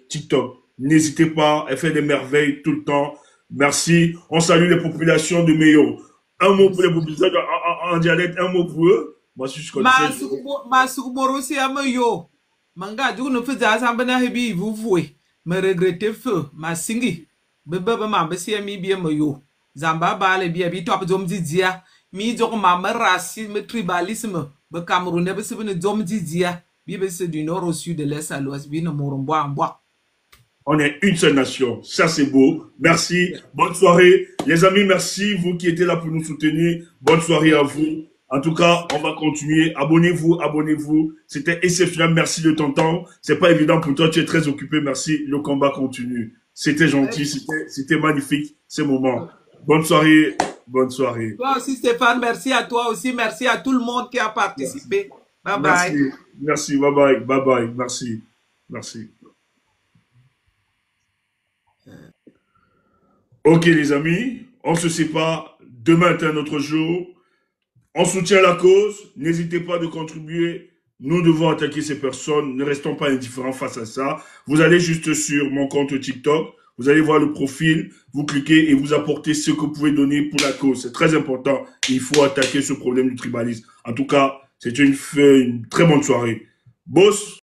TikTok. N'hésitez pas, elle fait des merveilles tout le temps. Merci. On salue les populations de Meyo. Un mot pour les populations en dialecte, un mot pour eux. Moi, je connais. Masukborosi Meyo. Manga, du ne faisais pas hebi, vous voyez. Me regrettez feu, ma singi. Bebe ma besi mi bien Meyo. Zamba bale bien bi top zom dia. Mi jok ma racisme, tribalisme. Be Camerounais be se ne zom dia. Bi be se du nord au sud, de l'est à l'ouest. Bi ne mourons bois en bois. On est une seule nation. Ça, c'est beau. Merci. Bonne soirée. Les amis, merci. Vous qui étiez là pour nous soutenir. Bonne soirée à vous. En tout cas, on va continuer. Abonnez-vous, abonnez-vous. C'était exceptionnel. Merci de ton temps. C'est pas évident pour toi. Tu es très occupé. Merci. Le combat continue. C'était gentil. C'était magnifique, ces moments. Bonne soirée. Bonne soirée. Toi aussi, Stéphane. Merci à toi aussi. Merci à tout le monde qui a participé. Bye bye. Merci. Merci. Bye bye. Bye bye. Merci. Merci. Ok, les amis. On se sépare. Demain est un autre jour. On soutient la cause, n'hésitez pas de contribuer. Nous devons attaquer ces personnes, ne restons pas indifférents face à ça. Vous allez juste sur mon compte TikTok, vous allez voir le profil, vous cliquez et vous apportez ce que vous pouvez donner pour la cause. C'est très important, il faut attaquer ce problème du tribalisme. En tout cas, c'est une très bonne soirée. Boss.